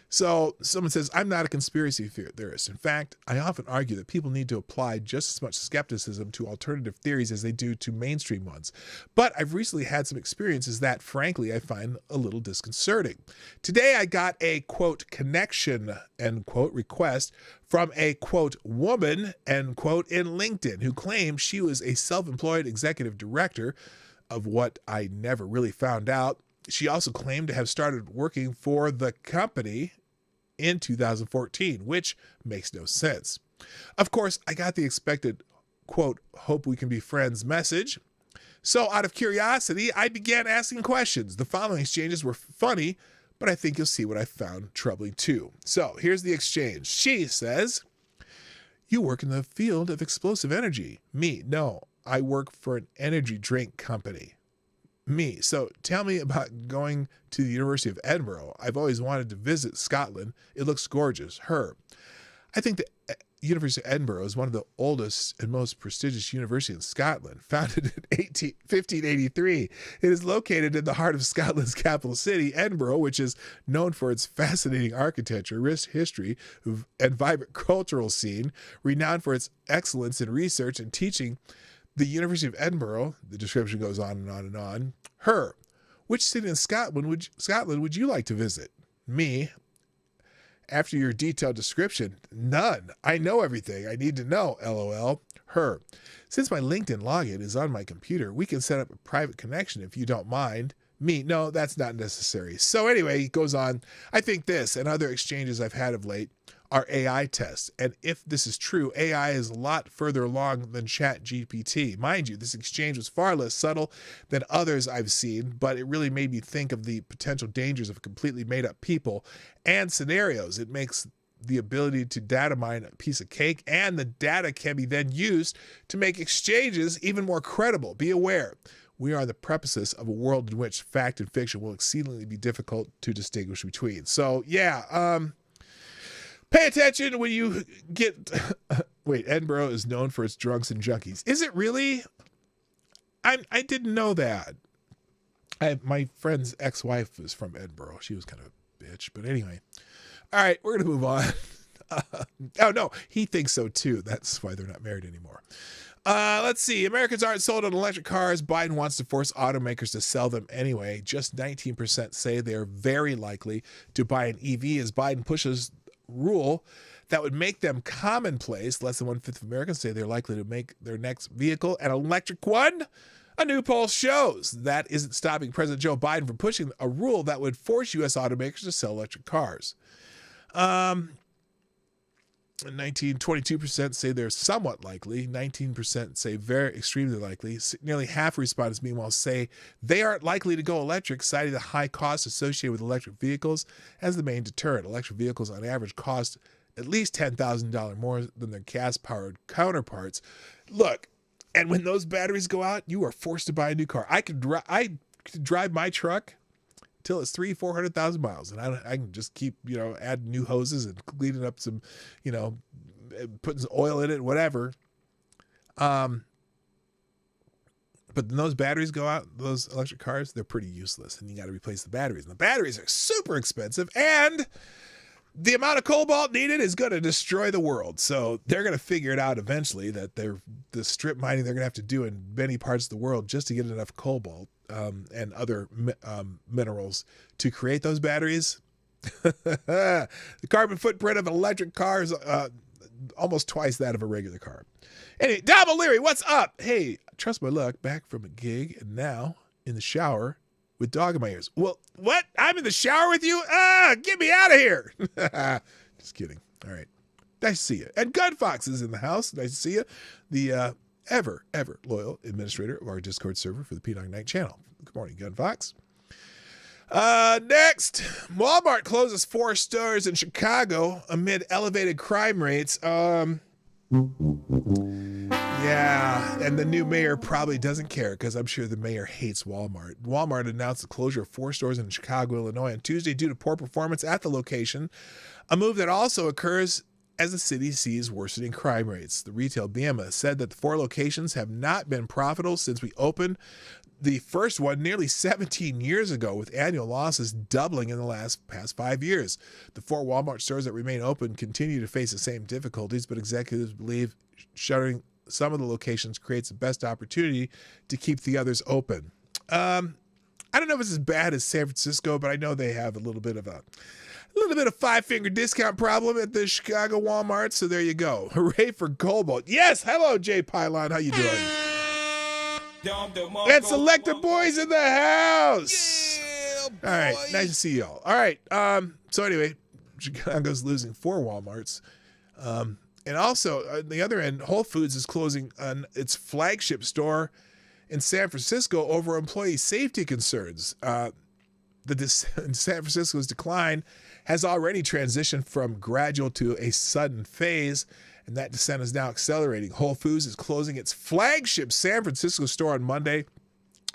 So someone says, I'm not a conspiracy theorist. In fact, I often argue that people need to apply just as much skepticism to alternative theories as they do to mainstream ones. But I've recently had some experiences that, frankly, I find a little disconcerting. Today, I got a, quote, connection, end quote, request from a, quote, woman, end quote, in LinkedIn who claimed she was a self-employed executive director of what I never really found out. She also claimed to have started working for the company in 2014, which makes no sense. Of course, I got the expected, quote, hope we can be friends message. So out of curiosity, I began asking questions. The following exchanges were funny, but I think you'll see what I found troubling too. So here's the exchange. She says, you work in the field of explosive energy. Me, no, I work for an energy drink company. Me, so tell me about going to the University of Edinburgh. I've always wanted to visit Scotland. It looks gorgeous. Her, I think the University of Edinburgh is one of the oldest and most prestigious universities in Scotland. Founded in 1583, it is located in the heart of Scotland's capital city, Edinburgh, which is known for its fascinating architecture, rich history, and vibrant cultural scene, renowned for its excellence in research and teaching. The University of Edinburgh, the description goes on and on and on. Her, which city in Scotland would you like to visit? Me, after your detailed description, none. I know everything I need to know, LOL. Her, since my LinkedIn login is on my computer, we can set up a private connection if you don't mind. Me, no, that's not necessary. So anyway, he goes on. I think this and other exchanges I've had of late are AI tests. And if this is true, AI is a lot further along than ChatGPT. Mind you, this exchange was far less subtle than others I've seen, but it really made me think of the potential dangers of completely made up people and scenarios. It makes the ability to data mine a piece of cake, and the data can be then used to make exchanges even more credible. Be aware. We are on the precipice of a world in which fact and fiction will exceedingly be difficult to distinguish between. So, yeah, pay attention when you get... Wait, Edinburgh is known for its drunks and junkies. Is it really? I didn't know that. My friend's ex-wife was from Edinburgh. She was kind of a bitch, but anyway. All right, we're going to move on. Oh, no, he thinks so too. That's why they're not married anymore. Let's see. Americans aren't sold on electric cars. Biden wants to force automakers to sell them anyway. Just 19% say they're very likely to buy an EV as Biden pushes rule that would make them commonplace. Less than 1/5 of Americans say they're likely to make their next vehicle an electric one. A new poll shows that isn't stopping President Joe Biden from pushing a rule that would force U.S. automakers to sell electric cars. 22% say they're somewhat likely. 19% say very extremely likely. Nearly half of respondents, meanwhile, say they aren't likely to go electric, citing the high costs associated with electric vehicles as the main deterrent. Electric vehicles, on average, cost at least $10,000 more than their gas-powered counterparts. Look, and when those batteries go out, you are forced to buy a new car. I could drive my truck till it's 300,000-400,000 miles, and I can just keep, adding new hoses and cleaning up some, putting some oil in it, whatever. But when those batteries go out, those electric cars, they're pretty useless, and you got to replace the batteries. And the batteries are super expensive, and the amount of cobalt needed is going to destroy the world. So they're going to figure it out eventually that the strip mining they're going to have to do in many parts of the world just to get enough cobalt and other minerals to create those batteries. The carbon footprint of an electric car is almost twice that of a regular car. Anyway, Dom O'Leary, what's up? Hey, trust my luck, back from a gig and now in the shower with dog in my ears. Well, what? I'm in the shower with you? Get me out of here. Just kidding. All right. Nice to see you. And Gun Fox is in the house. Nice to see you. The ever loyal administrator of our Discord server for the P-Dog Night channel. Good morning, Gun Fox. Next, Walmart closes 4 stores in Chicago amid elevated crime rates. Yeah, and the new mayor probably doesn't care because I'm sure the mayor hates Walmart. Walmart announced the closure of 4 stores in Chicago, Illinois on Tuesday due to poor performance at the location, a move that also occurs as the city sees worsening crime rates. The retail BMA said that the 4 locations have not been profitable since we opened. the first one nearly 17 years ago, with annual losses doubling in the past 5 years. The 4 Walmart stores that remain open continue to face the same difficulties, but executives believe shuttering some of the locations creates the best opportunity to keep the others open. I don't know if it's as bad as San Francisco, but I know they have a little bit of 5-finger discount problem at the Chicago Walmart. So there you go. Hooray for Goldbolt. Yes. Hello, Jay Pylon. How you doing? And Selector Boys in the house. Yeah, boy. All right. Nice to see y'all. All right. So anyway, Chicago's losing 4 Walmarts. And also, on the other end, Whole Foods is closing on its flagship store in San Francisco over employee safety concerns. San Francisco's decline has already transitioned from gradual to a sudden phase, and that descent is now accelerating. Whole Foods is closing its flagship San Francisco store on Monday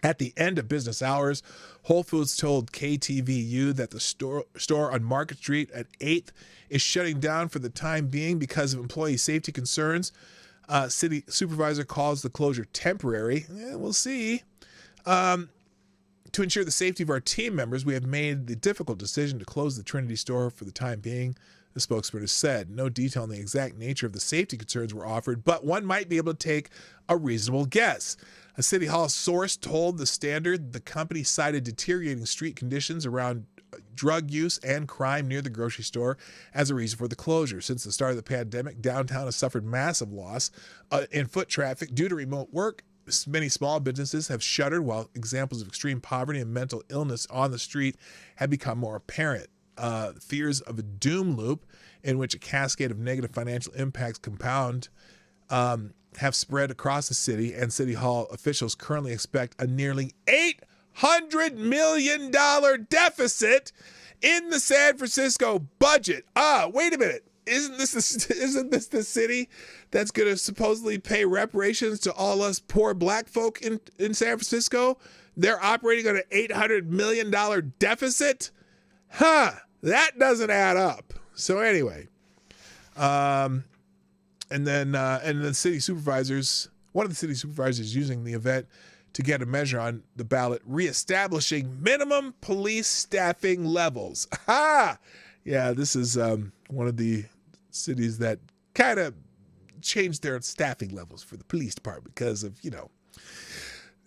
at the end of business hours. Whole Foods told KTVU that the store on Market Street at 8th is shutting down for the time being because of employee safety concerns. City supervisor calls the closure temporary. Yeah, we'll see. To ensure the safety of our team members, we have made the difficult decision to close the Trinity store for the time being, the spokesman has said. No detail on the exact nature of the safety concerns were offered, but one might be able to take a reasonable guess. A City Hall source told The Standard the company cited deteriorating street conditions around drug use and crime near the grocery store as a reason for the closure. Since the start of the pandemic, downtown has suffered massive loss in foot traffic due to remote work. Many small businesses have shuttered, while examples of extreme poverty and mental illness on the street have become more apparent. Fears of a doom loop in which a cascade of negative financial impacts compound have spread across the city, and City Hall officials currently expect a nearly $800 million deficit in the San Francisco budget. Wait a minute. Isn't this the city that's going to supposedly pay reparations to all us poor black folk in San Francisco? They're operating on an $800 million deficit? That doesn't add up. So anyway, and then city supervisors, one of the city supervisors using the event to get a measure on the ballot, reestablishing minimum police staffing levels. Yeah, this is one of the cities that kind of changed their staffing levels for the police department because of,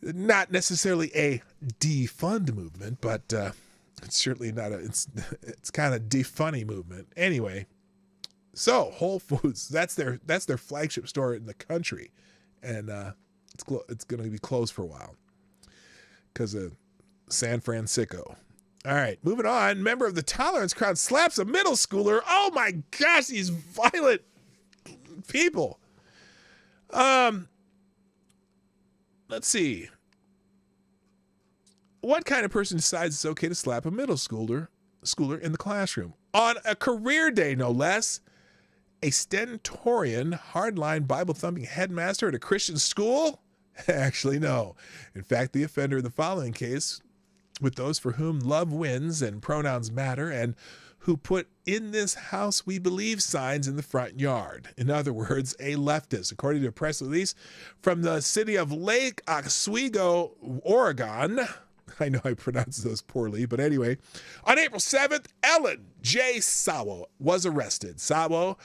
not necessarily a defund movement, but it's certainly not it's kind of defunny movement. Anyway, so Whole Foods, that's their flagship store in the country, and it's going to be closed for a while because of San Francisco. All right, moving on. Member of the tolerance crowd slaps a middle schooler. Oh my gosh, these violent people. Let's see. What kind of person decides it's okay to slap a middle schooler in the classroom? On a career day, no less. A stentorian, hardline Bible-thumping headmaster at a Christian school? Actually, no. In fact, the offender in the following case, with those for whom love wins and pronouns matter, and who put "in this house we believe" signs in the front yard. In other words, a leftist. According to a press release from the city of Lake Oswego, Oregon. I know I pronounced those poorly, but anyway. On April 7th, Ellen J. Sawo was arrested. Sawo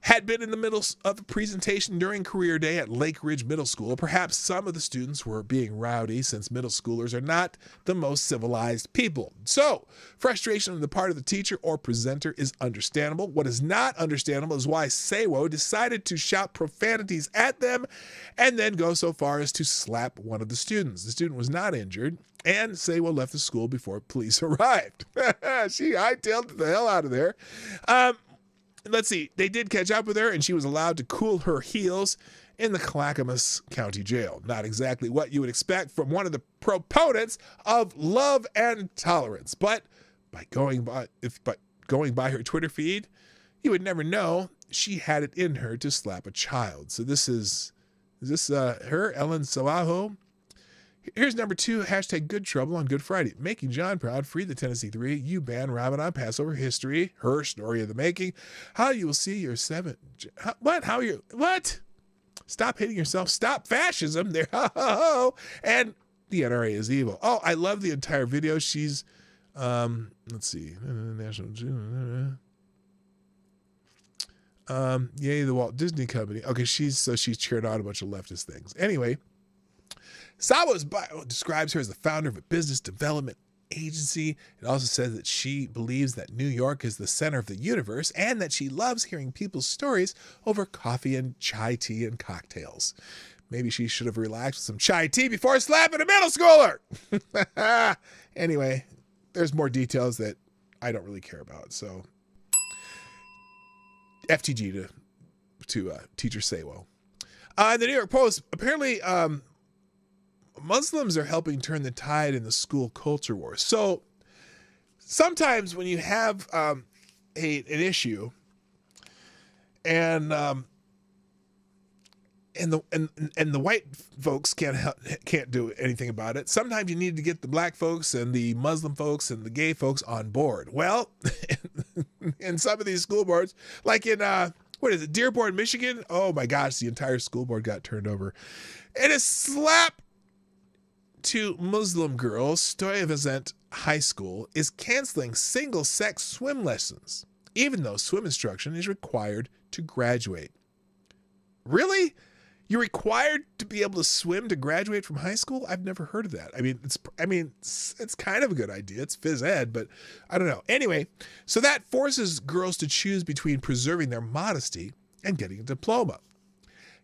had been in the middle of a presentation during career day at Lake Ridge Middle School. Perhaps some of the students were being rowdy, since middle schoolers are not the most civilized people. So, frustration on the part of the teacher or presenter is understandable. What is not understandable is why Sawo decided to shout profanities at them and then go so far as to slap one of the students. The student was not injured, and Sawo left the school before police arrived. She hightailed the hell out of there. Let's see. They did catch up with her, and she was allowed to cool her heels in the Clackamas County Jail. Not exactly what you would expect from one of the proponents of love and tolerance, but by going by her Twitter feed, you would never know she had it in her to slap a child. So is this her, Ellen Salaho? Here's number 2, hashtag good trouble on Good Friday. Making John proud, free the Tennessee 3, you ban Ramadan Passover history, her story of the making, how you will see your 7. What? Stop hitting yourself. Stop fascism. There. And The NRA is evil. Oh, I love the entire video. She's, let's see, National, yay, the Walt Disney Company. Okay, she's cheered on a bunch of leftist things. Anyway, Sabo's bio describes her as the founder of a business development agency. It also says that she believes that New York is the center of the universe and that she loves hearing people's stories over coffee and chai tea and cocktails. Maybe she should have relaxed with some chai tea before slapping a middle schooler. Anyway, there's more details that I don't really care about. So FTG to teacher Sawo. The New York Post, apparently Muslims are helping turn the tide in the school culture war. So sometimes when you have an issue and the white folks can't do anything about it, sometimes you need to get the black folks and the Muslim folks and the gay folks on board. Well, in some of these school boards, like in Dearborn, Michigan, oh my gosh, the entire school board got turned over. And a slap to Muslim girls, Stuyvesant High School is canceling single-sex swim lessons, even though swim instruction is required to graduate. Really? You're required to be able to swim to graduate from high school? I've never heard of that. I mean, it's kind of a good idea. It's phys ed, but I don't know. Anyway, so that forces girls to choose between preserving their modesty and getting a diploma.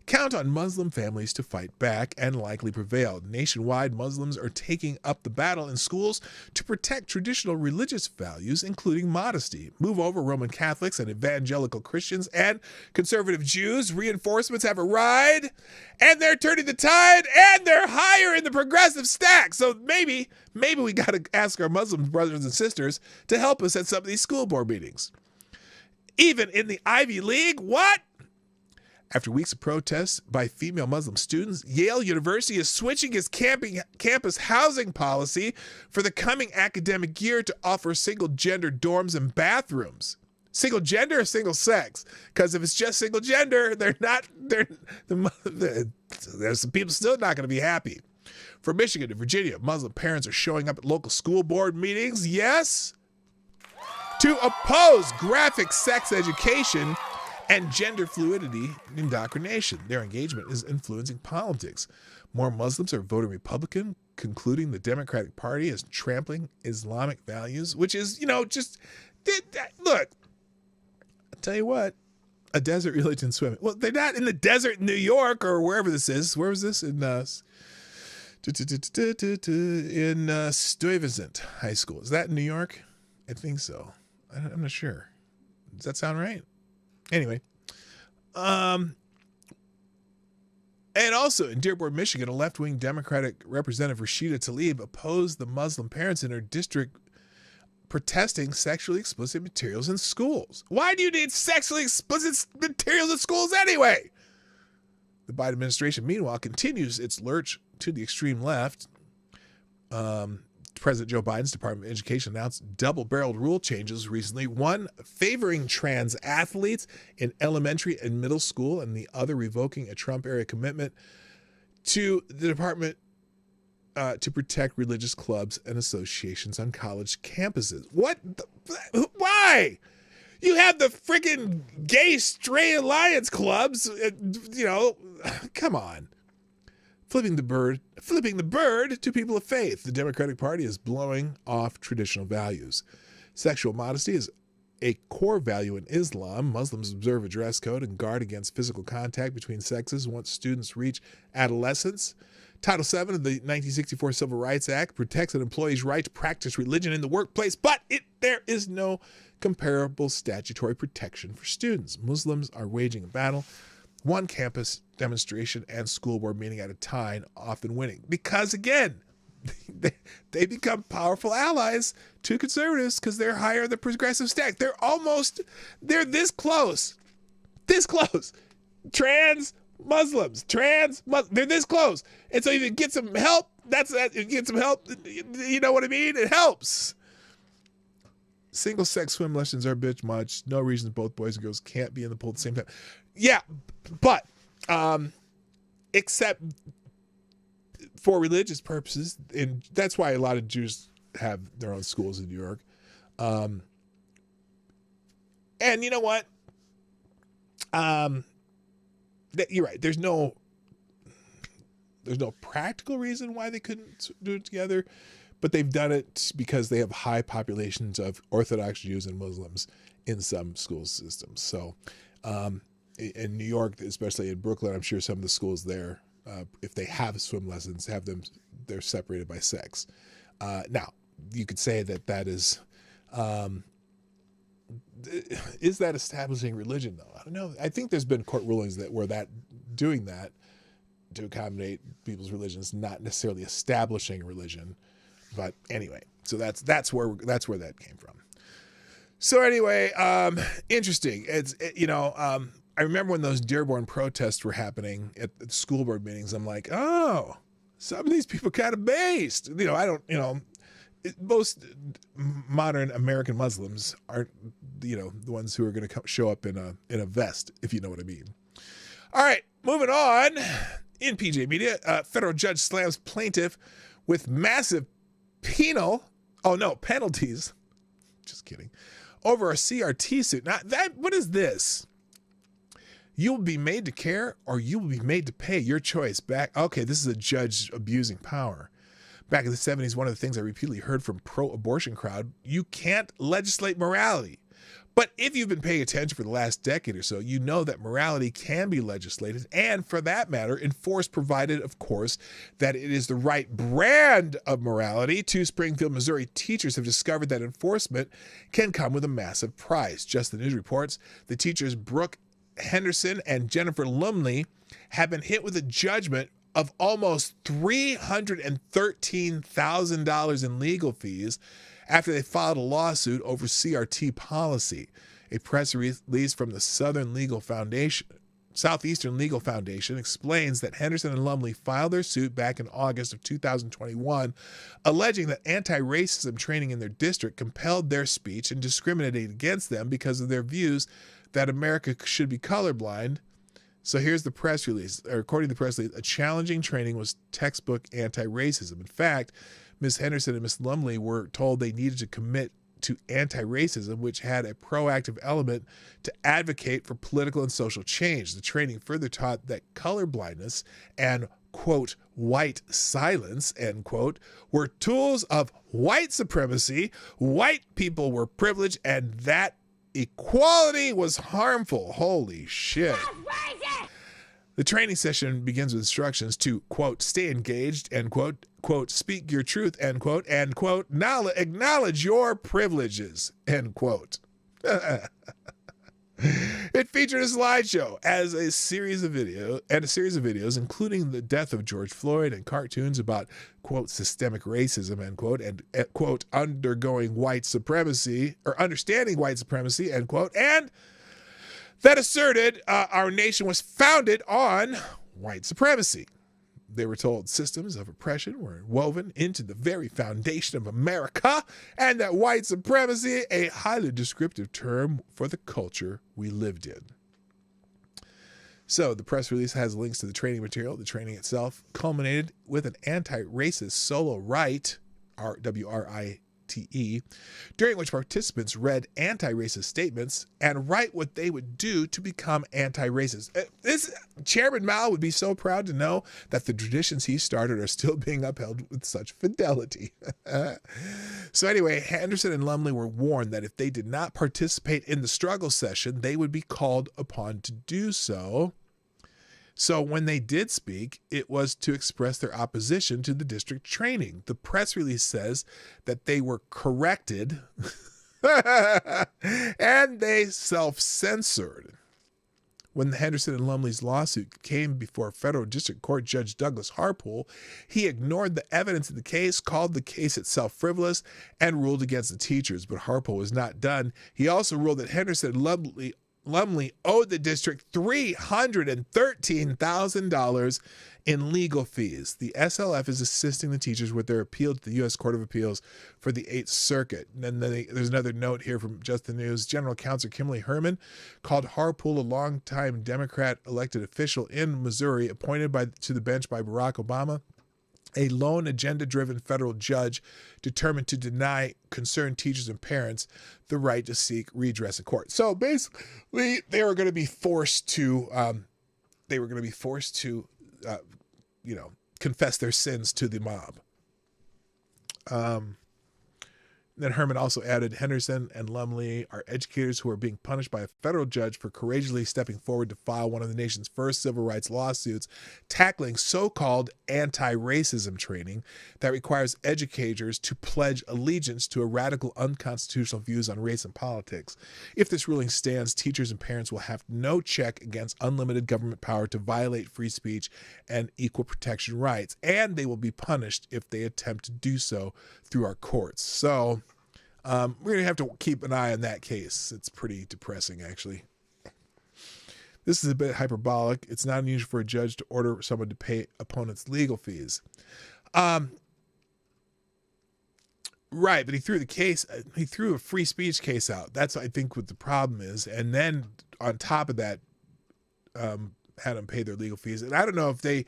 Count on Muslim families to fight back and likely prevail. Nationwide, Muslims are taking up the battle in schools to protect traditional religious values, including modesty. Move over, Roman Catholics and evangelical Christians and conservative Jews. Reinforcements have arrived, and they're turning the tide, and they're higher in the progressive stack. So maybe we got to ask our Muslim brothers and sisters to help us at some of these school board meetings. Even in the Ivy League, what? After weeks of protests by female Muslim students, Yale University is switching its campus housing policy for the coming academic year to offer single-gender dorms and bathrooms. Single gender or single sex? Because if it's just single gender, there's some people still not going to be happy. From Michigan to Virginia, Muslim parents are showing up at local school board meetings, yes, to oppose graphic sex education and gender fluidity indoctrination. Their engagement is influencing politics. More Muslims are voting Republican, concluding the Democratic Party is trampling Islamic values, which is, look, I'll tell you what, a desert religion swimming. Well, they're not in the desert in New York or wherever this is. Where was this? In Stuyvesant High School. Is that in New York? I think so. I'm not sure. Does that sound right? Anyway, and also in Dearborn, Michigan, a left-wing Democratic Representative Rashida Tlaib opposed the Muslim parents in her district protesting sexually explicit materials in schools. Why do you need sexually explicit materials in schools anyway? The Biden administration, meanwhile, continues its lurch to the extreme left. President Joe Biden's Department of Education announced double-barreled rule changes recently, one favoring trans athletes in elementary and middle school, and the other revoking a Trump-era commitment to the department to protect religious clubs and associations on college campuses. Why? You have the freaking gay straight alliance clubs, come on. Flipping the bird to people of faith. The Democratic Party is blowing off traditional values. Sexual modesty is a core value in Islam. Muslims observe a dress code and guard against physical contact between sexes once students reach adolescence. Title VII of the 1964 Civil Rights Act protects an employee's right to practice religion in the workplace, but there is no comparable statutory protection for students. Muslims are waging a battle, one campus demonstration and school board meeting at a time, often winning. Because again, they become powerful allies to conservatives because they're higher in the progressive stack. They're this close. Trans Muslims, they're this close. And so if you get some help, you know what I mean? It helps. Single-sex swim lessons are a bit much. No reason both boys and girls can't be in the pool at the same time. Yeah, but except for religious purposes, and that's why a lot of Jews have their own schools in New York. And you know what? You're right. There's no practical reason why they couldn't do it together, but they've done it because they have high populations of Orthodox Jews and Muslims in some school systems. So in New York, especially in Brooklyn, I'm sure some of the schools there, if they have swim lessons, they're separated by sex. Now, you could say that is that establishing religion, though? I don't know. I think there's been court rulings that doing that to accommodate people's religion is not necessarily establishing religion. But anyway, so that's where that came from. So anyway, interesting. I remember when those Dearborn protests were happening at the school board meetings. I'm like, oh, some of these people kind of based. Most modern American Muslims aren't, the ones who are going to show up in a vest, if you know what I mean. All right, moving on. In PJ Media, federal judge slams plaintiff with massive penalties. Just kidding. Over a CRT suit. Now, what is this? You will be made to care or you will be made to pay. Your choice. Okay, this is a judge abusing power. Back in the 70s, one of the things I repeatedly heard from pro-abortion crowd, you can't legislate morality. But if you've been paying attention for the last decade or so, you know that morality can be legislated and, for that matter, enforced, provided, of course, that it is the right brand of morality. Two Springfield, Missouri teachers have discovered that enforcement can come with a massive price. Just the News reports, the teachers Brooke Henderson and Jennifer Lumley have been hit with a judgment of almost $313,000 in legal fees after they filed a lawsuit over CRT policy. A press release from the Southeastern Legal Foundation explains that Henderson and Lumley filed their suit back in August of 2021, alleging that anti-racism training in their district compelled their speech and discriminated against them because of their views that America should be colorblind. So here's the press release. According to the press release, a challenging training was textbook anti-racism. In fact, Ms. Henderson and Ms. Lumley were told they needed to commit to anti-racism, which had a proactive element to advocate for political and social change. The training further taught that colorblindness and, quote, white silence, end quote, were tools of white supremacy. White people were privileged, and that equality was harmful. Holy shit. The training session begins with instructions to, quote, stay engaged, end quote, speak your truth, end quote, and, quote, acknowledge your privileges, end quote. It featured a slideshow as a series of videos, including the death of George Floyd and cartoons about, quote, systemic racism, end quote, and, quote, understanding white supremacy, end quote, and that asserted our nation was founded on white supremacy. They were told systems of oppression were woven into the very foundation of America, and that white supremacy, a highly descriptive term for the culture we lived in. So the press release has links to the training material. The training itself culminated with an anti-racist solo write, WRITE, during which participants read anti-racist statements and write what they would do to become anti-racist. Chairman Mao would be so proud to know that the traditions he started are still being upheld with such fidelity. So anyway, Henderson and Lumley were warned that if they did not participate in the struggle session, they would be called upon to do so. So when they did speak, it was to express their opposition to the district training. The press release says that they were corrected and they self-censored. When Henderson and Lumley's lawsuit came before federal district court Judge Douglas Harpool, he ignored the evidence in the case, called the case itself frivolous, and ruled against the teachers. But Harpool was not done. He also ruled that Henderson and Lumley owed the district $313,000 in legal fees. The SLF is assisting the teachers with their appeal to the U.S. Court of Appeals for the 8th Circuit. And then there's another note here from Just the News. General Counsel Kimberly Herman called Harpool a longtime Democrat elected official in Missouri appointed to the bench by Barack Obama. A lone agenda-driven federal judge determined to deny concerned teachers and parents the right to seek redress in court. So basically, they were going to be forced to, confess their sins to the mob. Then Herman also added, Henderson and Lumley are educators who are being punished by a federal judge for courageously stepping forward to file one of the nation's first civil rights lawsuits tackling so-called anti-racism training that requires educators to pledge allegiance to a radical unconstitutional views on race and politics. If this ruling stands, teachers and parents will have no check against unlimited government power to violate free speech and equal protection rights, and they will be punished if they attempt to do so through our courts. So we're going to have to keep an eye on that case. It's pretty depressing, actually. This is a bit hyperbolic. It's not unusual for a judge to order someone to pay opponents' legal fees. Right, but he threw a free speech case out. That's, I think, what the problem is. And then on top of that, had them pay their legal fees. And I don't know if the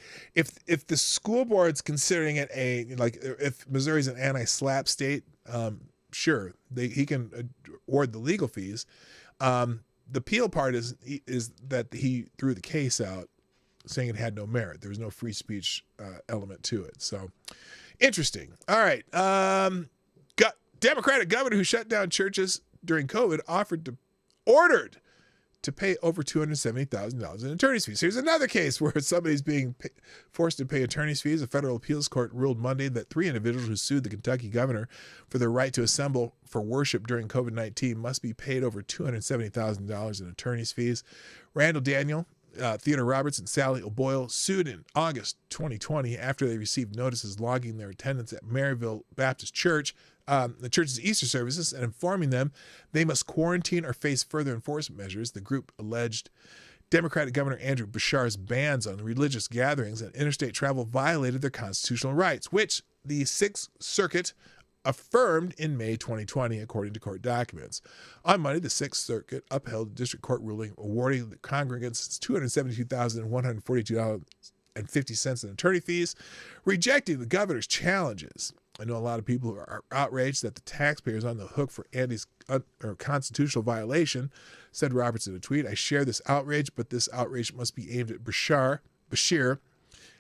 school board's considering it if Missouri's an anti-SLAPP state, sure, he can award the legal fees. The appeal part is that he threw the case out saying it had no merit. There was no free speech element to it. So interesting. All right. Democratic governor who shut down churches during COVID ordered to pay over $270,000 in attorney's fees. Here's another case where somebody's being forced to pay attorney's fees. A federal appeals court ruled Monday that 3 individuals who sued the Kentucky governor for their right to assemble for worship during COVID-19 must be paid over $270,000 in attorney's fees. Randall Daniel, Theodore Roberts, and Sally O'Boyle sued in August 2020 after they received notices logging their attendance at Maryville Baptist Church, the church's Easter services, and informing them they must quarantine or face further enforcement measures. The group alleged Democratic Governor Andrew Beshear's bans on religious gatherings and interstate travel violated their constitutional rights, which the Sixth Circuit affirmed in May 2020, according to court documents. On Monday, the Sixth Circuit upheld the district court ruling awarding the congregants $272,142.50 in attorney fees, rejecting the governor's challenges. I know a lot of people who are outraged that the taxpayers on the hook for Andy's constitutional violation, said Roberts in a tweet. I share this outrage, but this outrage must be aimed at Beshear.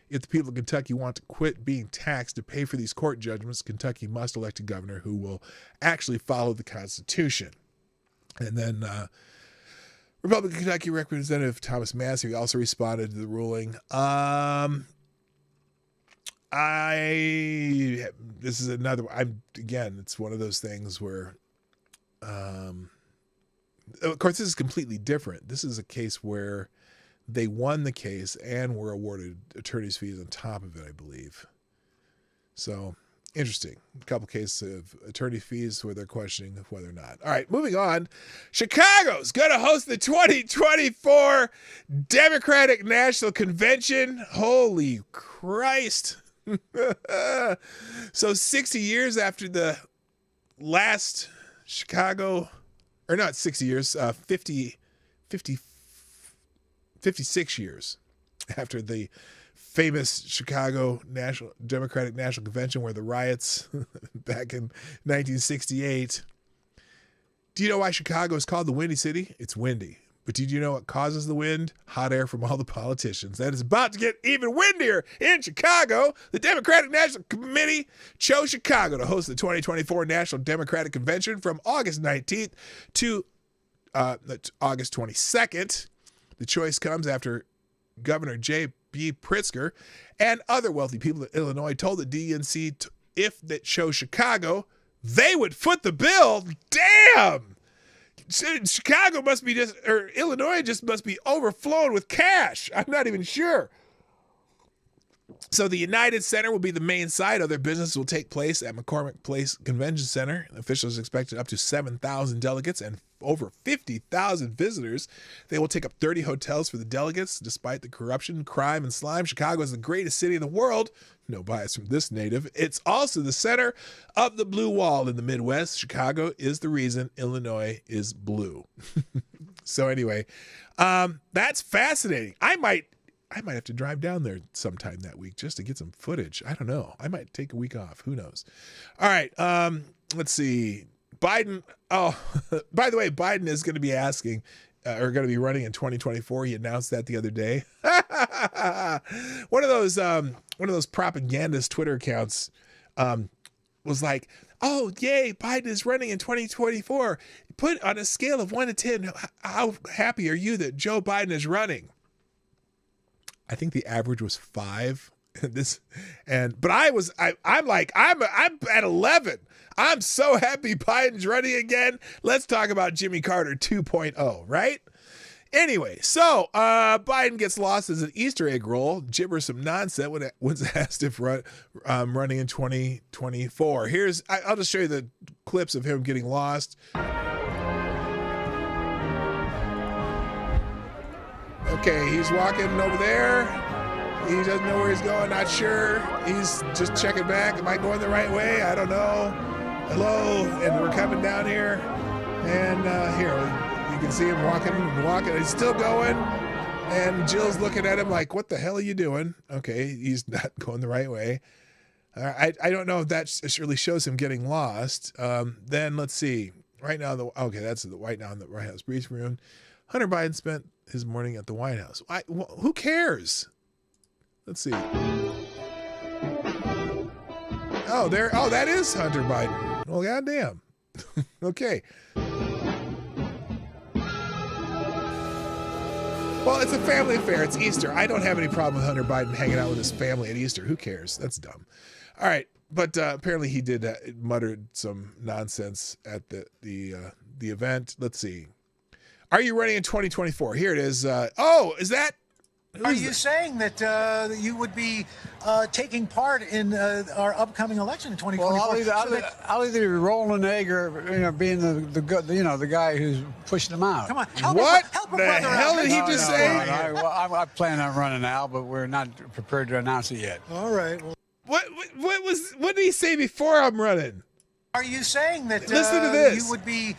If the people of Kentucky want to quit being taxed to pay for these court judgments, Kentucky must elect a governor who will actually follow the Constitution. And then Republican Kentucky Representative Thomas Massey also responded to the ruling. This is another, it's one of those things where, of course, this is completely different. This is a case where they won the case and were awarded attorney's fees on top of it, I believe. So, interesting. A couple cases of attorney fees where they're questioning whether or not. All right, moving on. Chicago's going to host the 2024 Democratic National Convention. Holy Christ. So 60 years after the last Chicago, or not 60 years, 56 years after the famous Chicago Democratic National Convention where the riots back in 1968. Do you know why Chicago is called the Windy City? It's windy. But did you know what causes the wind? Hot air from all the politicians. That is about to get even windier in Chicago. The Democratic National Committee chose Chicago to host the 2024 National Democratic Convention from August 19th to August 22nd. The choice comes after Governor J.B. Pritzker and other wealthy people in Illinois told the DNC if they chose Chicago, they would foot the bill. Damn! Chicago must be Illinois just must be overflowing with cash. I'm not even sure. So the United Center will be the main site. Other business will take place at McCormick Place Convention Center. Officials expected up to 7,000 delegates and over 50,000 visitors. They will take up 30 hotels for the delegates. Despite the corruption, crime, and slime, Chicago is the greatest city in the world. No bias from this native. It's also the center of the blue wall in the Midwest. Chicago is the reason Illinois is blue. So anyway, that's fascinating. I might I might have to drive down there sometime that week just to get some footage. I don't know. I might take a week off. Who knows? All right. Let's see. Biden. Oh, by the way, Biden is going to be asking or going to be running in 2024. He announced that the other day. One of those propagandist Twitter accounts was like, "Oh, yay, Biden is running in 2024. Put on a scale of 1 to 10, how happy are you that Joe Biden is running?" I think the average was 5. But I'm at 11. I'm so happy Biden's running again. Let's talk about Jimmy Carter 2.0, right? Anyway, so Biden gets lost as an Easter egg roll, gibbers some nonsense when it was asked if running in 2024. I'll just show you the clips of him getting lost. Okay, he's walking over there. He doesn't know where he's going, not sure. He's just checking back. Am I going the right way? I don't know. Hello, and we're coming down here. And here, you can see him walking. He's still going. And Jill's looking at him like, what the hell are you doing? Okay, he's not going the right way. I don't know if that really shows him getting lost. Then let's see. Right now, that's the White House briefing room. Hunter Biden spent his morning at the White House. Who cares? Let's see. Oh, that is Hunter Biden. Well, goddamn. Okay. Well, it's a family affair. It's Easter. I don't have any problem with Hunter Biden hanging out with his family at Easter. Who cares? That's dumb. All right. But apparently he did muttered some nonsense at the event. Let's see. Are you running in 2024? Here it is. Is that? Are you saying that you would be taking part in our upcoming election in 2024? Well, I'll either be rolling an egg or being the guy who's pushing them out. Come on, help a the brother hell out. did he just say? I plan on running now, but we're not prepared to announce it yet. All right. Well, What did he say before I'm running? are you saying that Listen to this. you would be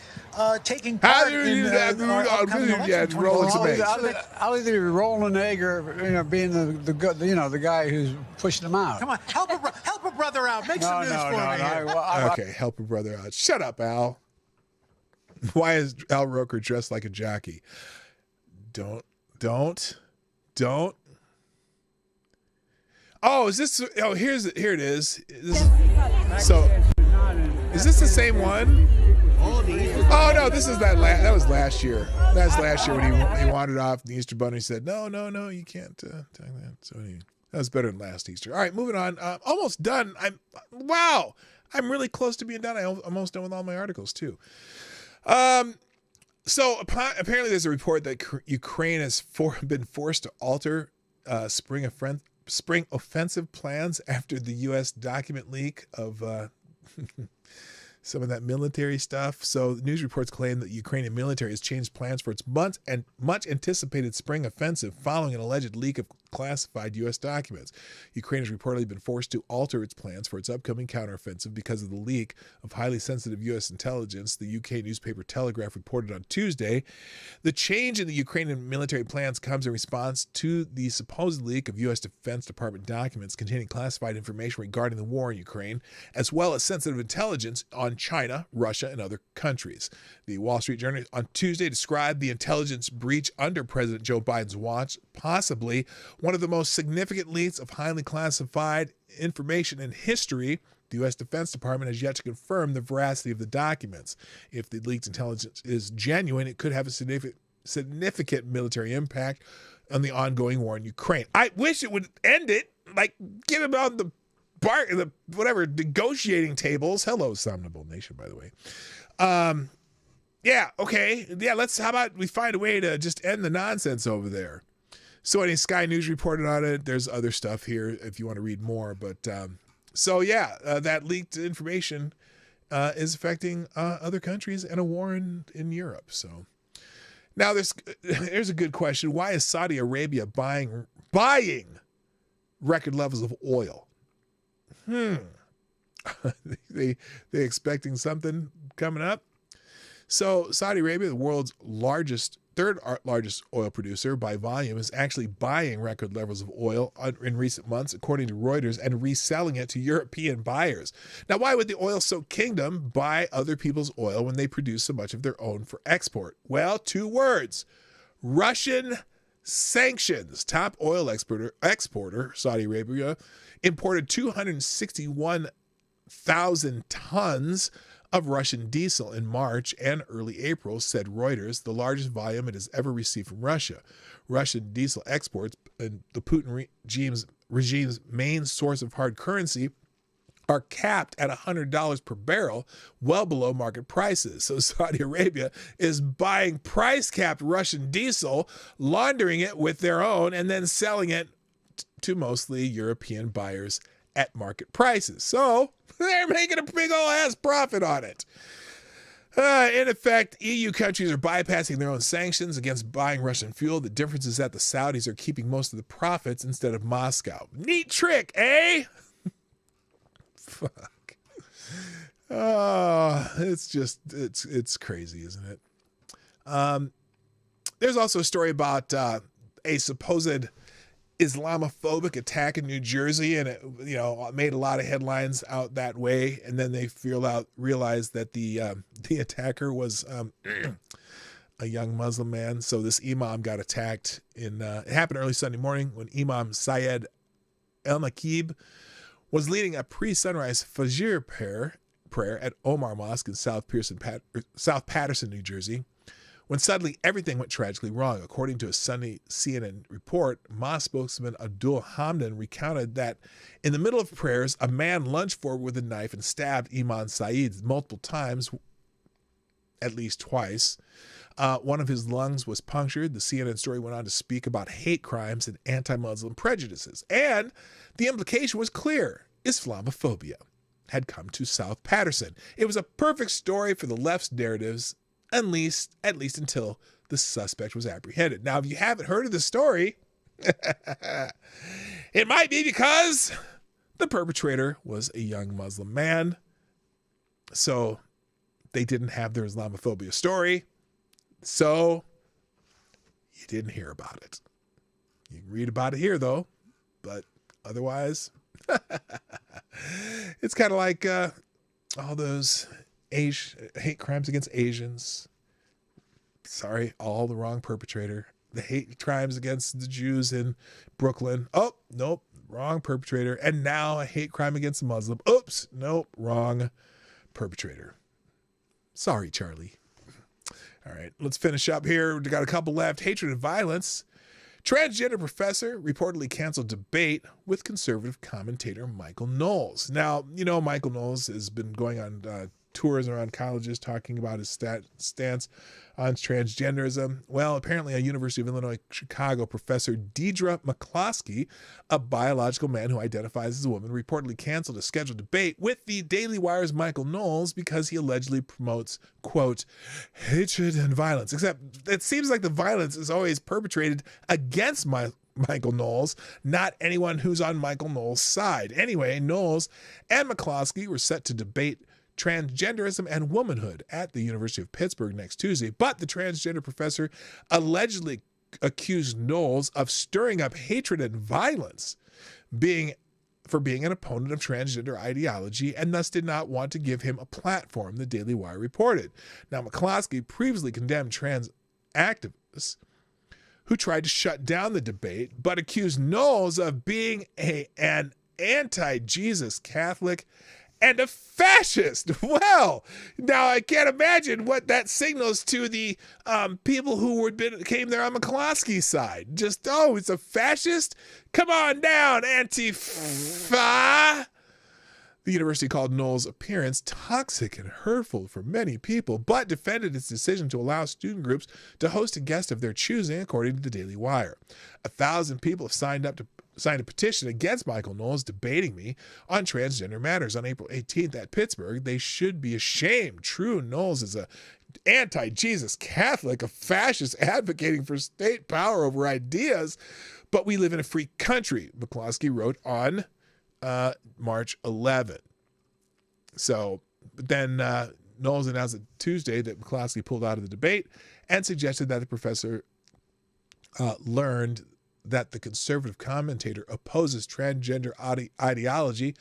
taking part in our upcoming election in 2024? I'll either be rolling an egg or being the guy who's pushing them out. Come on, help a brother out. Make some news for me. Okay, help a brother out. Shut up, Al. Why is Al Roker dressed like a jockey? Don't. Oh, is this? Oh, here it is. Is this the same one? Oh no, this is that was last year. That's last year when he wandered off and the Easter Bunny said, no, you can't take that. So that was better than last Easter. All right, moving on. Almost done. I'm really close to being done. I'm almost done with all my articles too. So apparently there's a report that Ukraine has been forced to alter spring offensive plans after the U.S. document leak of some of that military stuff. So news reports claim that the Ukrainian military has changed plans for its much anticipated spring offensive following an alleged leak of classified U.S. documents. Ukraine has reportedly been forced to alter its plans for its upcoming counteroffensive because of the leak of highly sensitive U.S. intelligence, the UK newspaper Telegraph reported on Tuesday. The change in the Ukrainian military plans comes in response to the supposed leak of U.S. Defense Department documents containing classified information regarding the war in Ukraine, as well as sensitive intelligence on China, Russia, and other countries. The Wall Street Journal on Tuesday described the intelligence breach under President Joe Biden's watch, possibly one of the most significant leaks of highly classified information in history. The U.S. Defense Department has yet to confirm the veracity of the documents. If the leaked intelligence is genuine, it could have a significant military impact on the ongoing war in Ukraine. I wish it would end it, like get him on the negotiating tables. Hello, Somnable Nation, by the way. Yeah, okay. Yeah, how about we find a way to just end the nonsense over there. So Sky News reported on it. There's other stuff here if you want to read more. But that leaked information is affecting other countries and a war in Europe. So now here's a good question. Why is Saudi Arabia buying record levels of oil? They expecting something coming up? So Saudi Arabia, the world's largest third largest oil producer by volume, is actually buying record levels of oil in recent months, according to Reuters, and reselling it to European buyers. Now, why would the oil-soaked kingdom buy other people's oil when they produce so much of their own for export? Well, 2 words: Russian sanctions. Top oil exporter Saudi Arabia imported 261,000 tons of Russian diesel in March and early April, said Reuters, the largest volume it has ever received from Russia. Russian diesel exports, and the Putin regime's main source of hard currency, are capped at $100 per barrel, well below market prices. So Saudi Arabia is buying price-capped Russian diesel, laundering it with their own, and then selling it to mostly European buyers at market prices. So they're making a big ol' ass profit on it. In effect, EU countries are bypassing their own sanctions against buying Russian fuel. The difference is that the Saudis are keeping most of the profits instead of Moscow. Neat trick, eh? Fuck. Oh, it's crazy, isn't it? There's also a story about a supposed Islamophobic attack in New Jersey, and it, made a lot of headlines out that way. And then they realized that the attacker was a young Muslim man. So this imam got attacked it happened early Sunday morning when Imam Syed El Nakib was leading a pre-sunrise Fajr prayer at Omar Mosque in South Patterson, New Jersey, when suddenly everything went tragically wrong. According to a Sunday CNN report, mosque spokesman Abdul Hamdan recounted that in the middle of prayers, a man lunged forward with a knife and stabbed Imam Saeed multiple times, at least twice. One of his lungs was punctured. The CNN story went on to speak about hate crimes and anti-Muslim prejudices. And the implication was clear: Islamophobia had come to South Patterson. It was a perfect story for the left's narratives, at least until the suspect was apprehended. Now, if you haven't heard of the story, it might be because the perpetrator was a young Muslim man. So they didn't have their Islamophobia story. So you didn't hear about it. You can read about it here, though. But otherwise, it's kind of like all those hate crimes against Asians. Sorry, all the wrong perpetrator. The hate crimes against the Jews in Brooklyn. Oh, nope, wrong perpetrator. And now a hate crime against a Muslim. Oops, nope, wrong perpetrator. Sorry, Charlie. All right, let's finish up here. We've got a couple left. Hatred and violence. Transgender professor reportedly canceled debate with conservative commentator Michael Knowles. Now, Michael Knowles has been going on tours around colleges talking about his stance on transgenderism. Well, apparently a University of Illinois Chicago professor, Deidre McCloskey, a biological man who identifies as a woman, reportedly canceled a scheduled debate with the Daily Wire's Michael Knowles because he allegedly promotes, quote, hatred and violence. Except it seems like the violence is always perpetrated against Michael Knowles, not anyone who's on Michael Knowles' side. Anyway, Knowles and McCloskey were set to debate transgenderism and womanhood at the University of Pittsburgh next Tuesday, but the transgender professor allegedly accused Knowles of stirring up hatred and violence for being an opponent of transgender ideology, and thus did not want to give him a platform, the Daily Wire reported. Now, McCloskey previously condemned trans activists who tried to shut down the debate, but accused Knowles of being an anti-Jesus Catholic and a fascist. Well, now I can't imagine what that signals to the people who came there on McCloskey's side. Just, it's a fascist? Come on down, Antifa. The university called Knowles' appearance toxic and hurtful for many people, but defended its decision to allow student groups to host a guest of their choosing, according to the Daily Wire. 1,000 people have signed a petition against Michael Knowles debating me on transgender matters on April 18th at Pittsburgh. They should be ashamed. True, Knowles is a anti-Jesus Catholic, a fascist advocating for state power over ideas, but we live in a free country, McCloskey wrote on March 11th. So, but then Knowles announced on Tuesday that McCloskey pulled out of the debate and suggested that the professor learned that the conservative commentator opposes transgender ideology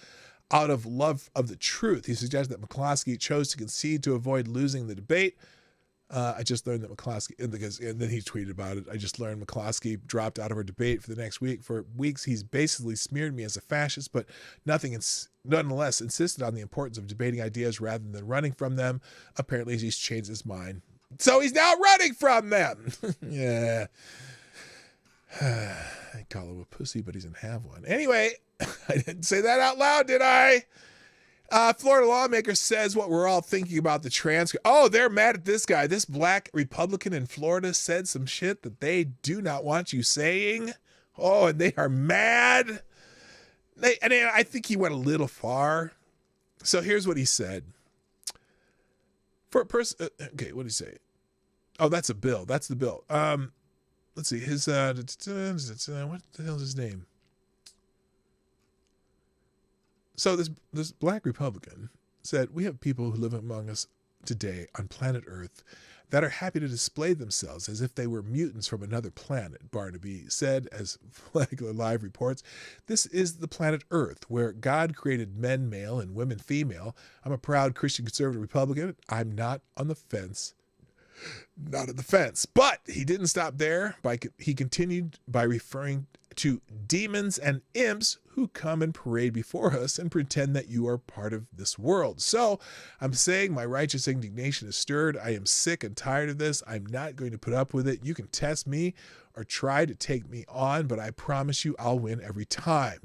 out of love of the truth. He suggested that McCloskey chose to concede to avoid losing the debate. I just learned that McCloskey, and then he tweeted about it. I just learned McCloskey dropped out of our debate for the next week. For weeks, he's basically smeared me as a fascist, but nonetheless insisted on the importance of debating ideas rather than running from them. Apparently, he's changed his mind. So he's now running from them. Yeah. I call him a pussy, but he doesn't have one. Anyway, I didn't say that out loud, did I? Florida lawmaker says what we're all thinking about the transcript. Oh, they're mad at this guy. This black Republican in Florida said some shit that they do not want you saying. Oh, and they are mad. I think he went a little far. So here's what he said. For a person, okay, what did he say? Oh, that's a bill. That's the bill. Let's see. His what the hell is his name? So this black Republican said, we have people who live among us today on planet Earth that are happy to display themselves as if they were mutants from another planet, Barnaby said, as Flagler Live reports. This is the planet Earth, where God created men male and women female. I'm a proud Christian conservative Republican. I'm not on the fence. Not at the fence. But he didn't stop there. He continued by referring to demons and imps who come and parade before us and pretend that you are part of this world. So I'm saying my righteous indignation is stirred. I am sick and tired of this. I'm not going to put up with it. You can test me or try to take me on, but I promise you I'll win every time.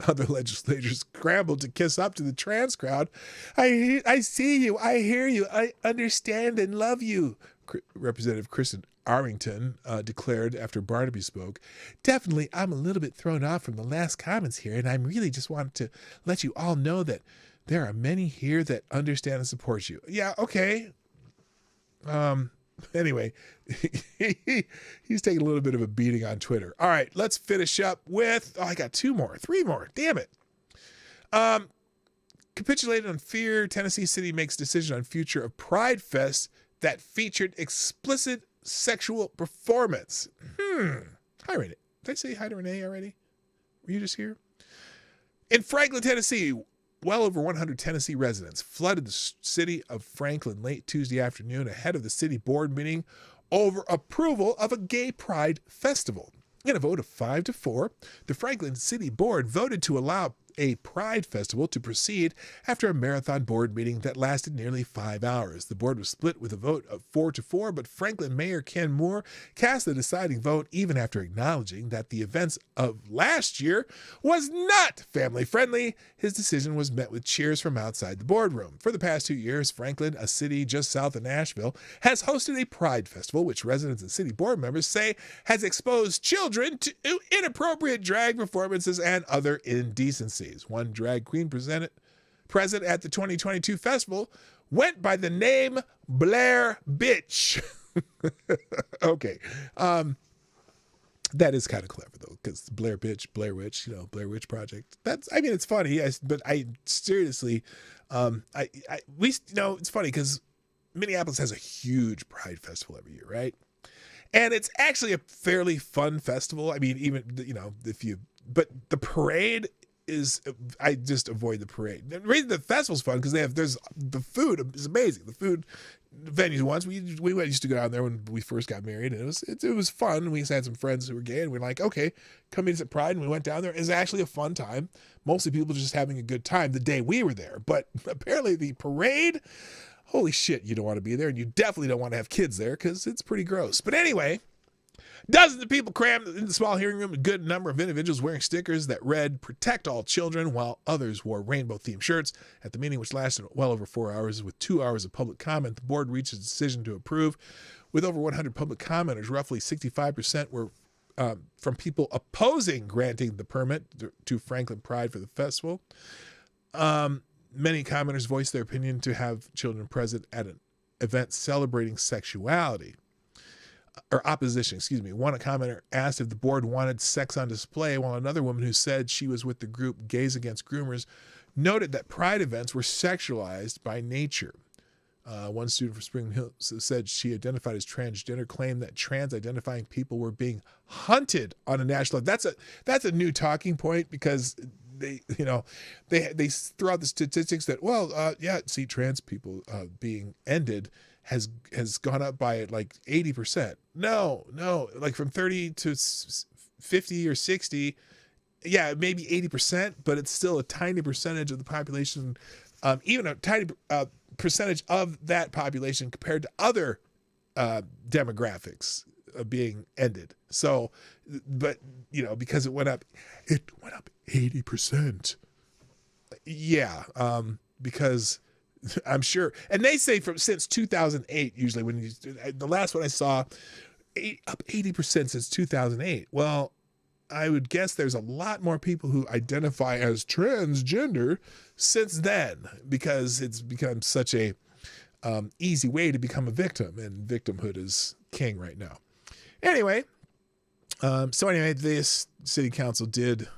Other legislators scrambled to kiss up to the trans crowd. I see you. I hear you. I understand and love you. Representative Kristen Armington declared after Barnaby spoke. Definitely, I'm a little bit thrown off from the last comments here, and I really just want to let you all know that there are many here that understand and support you. Yeah, okay. Anyway, he's taking a little bit of a beating on Twitter. All right, let's finish up with, I got three more. Damn it. Capitulated on fear, Tennessee City makes decision on future of Pride Fest that featured explicit sexual performance. Hi, Renee. Did I say hi to Renee already? Were you just here? In Franklin, Tennessee, well over 100 Tennessee residents flooded the city of Franklin late Tuesday afternoon ahead of the city board meeting over approval of a gay pride festival. In a vote of 5-4, the Franklin City Board voted to allow a pride festival to proceed after a marathon board meeting that lasted nearly 5 hours. The board was split with a vote of 4-4, but Franklin Mayor Ken Moore cast the deciding vote even after acknowledging that the events of last year was not family friendly. His decision was met with cheers from outside the boardroom. For the past 2 years, Franklin, a city just south of Nashville, has hosted a pride festival, which residents and city board members say has exposed children to inappropriate drag performances and other indecencies. One drag queen present at the 2022 festival went by the name Blair Bitch. Okay. That is kind of clever though, because Blair Bitch, Blair Witch, Blair Witch Project. It's funny. But I seriously, it's funny because Minneapolis has a huge pride festival every year, right? And it's actually a fairly fun festival. I mean, even, but the parade I just avoid the parade. The reason the festival's fun because the food is amazing. The food venues once we used to go down there when we first got married, and it was fun. We had some friends who were gay, and we were like, okay, come meet us at Pride, and we went down there. It was actually a fun time. Mostly people just having a good time the day we were there, but apparently the parade, holy shit, you don't want to be there, and you definitely don't want to have kids there because it's pretty gross. But anyway. Dozens of people crammed in the small hearing room, a good number of individuals wearing stickers that read, "Protect all children," while others wore rainbow-themed shirts. At the meeting, which lasted well over 4 hours, with 2 hours of public comment, the board reached a decision to approve. With over 100 public commenters, roughly 65% were from people opposing granting the permit to Franklin Pride for the festival. Many commenters voiced their opinion to have children present at an event celebrating sexuality. Or opposition, excuse me. One commenter asked if the board wanted sex on display, while another woman who said she was with the group Gays Against Groomers noted that pride events were sexualized by nature. One student from Spring Hill said she identified as transgender, claimed that trans identifying people were being hunted on a national level. That's a new talking point, because they throw out the statistics that, trans people being ended has gone up by like 80%. No, like from 30 to 50 or 60, yeah, maybe 80%, but it's still a tiny percentage of the population, even a tiny percentage of that population compared to other demographics being ended. So, but because it went up 80%. Yeah, because I'm sure, and they say since 2008, usually when the last one I saw, up 80% since 2008. Well, I would guess there's a lot more people who identify as transgender since then, because it's become such a easy way to become a victim, and victimhood is king right now. Anyway, this city council did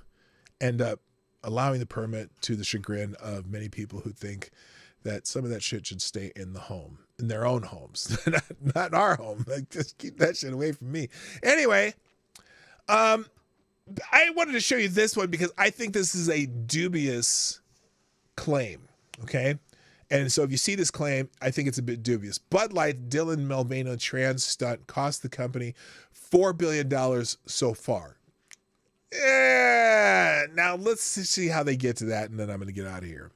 end up allowing the permit, to the chagrin of many people who think that some of that shit should stay in their own homes, not our home. Like, just keep that shit away from me. Anyway, I wanted to show you this one because I think this is a dubious claim. Okay. And so if you see this claim, I think it's a bit dubious. Bud Light Dylan Mulvaney trans stunt cost the company $4 billion so far. Yeah. Now let's see how they get to that, and then I'm going to get out of here.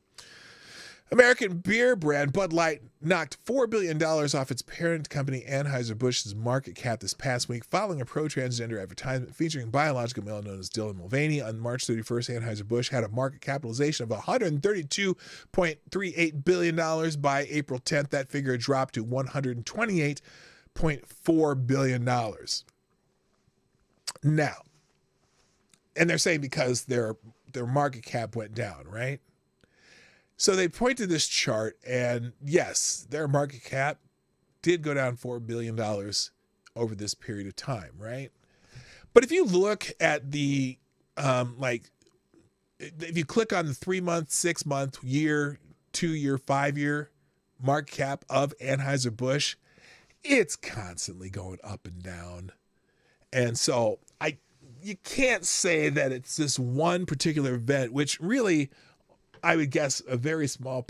American beer brand Bud Light knocked $4 billion off its parent company Anheuser-Busch's market cap this past week, following a pro-transgender advertisement featuring biological male known as Dylan Mulvaney. On March 31st, Anheuser-Busch had a market capitalization of $132.38 billion. By April 10th, that figure dropped to $128.4 billion. Now, and they're saying because their market cap went down, right? So they point to this chart, and yes, their market cap did go down $4 billion over this period of time, right? But if you look at the, if you click on the 3-month, 6-month, year, 2-year, 5-year market cap of Anheuser-Busch, it's constantly going up and down. And so you can't say that it's this one particular event, which really, I would guess a very small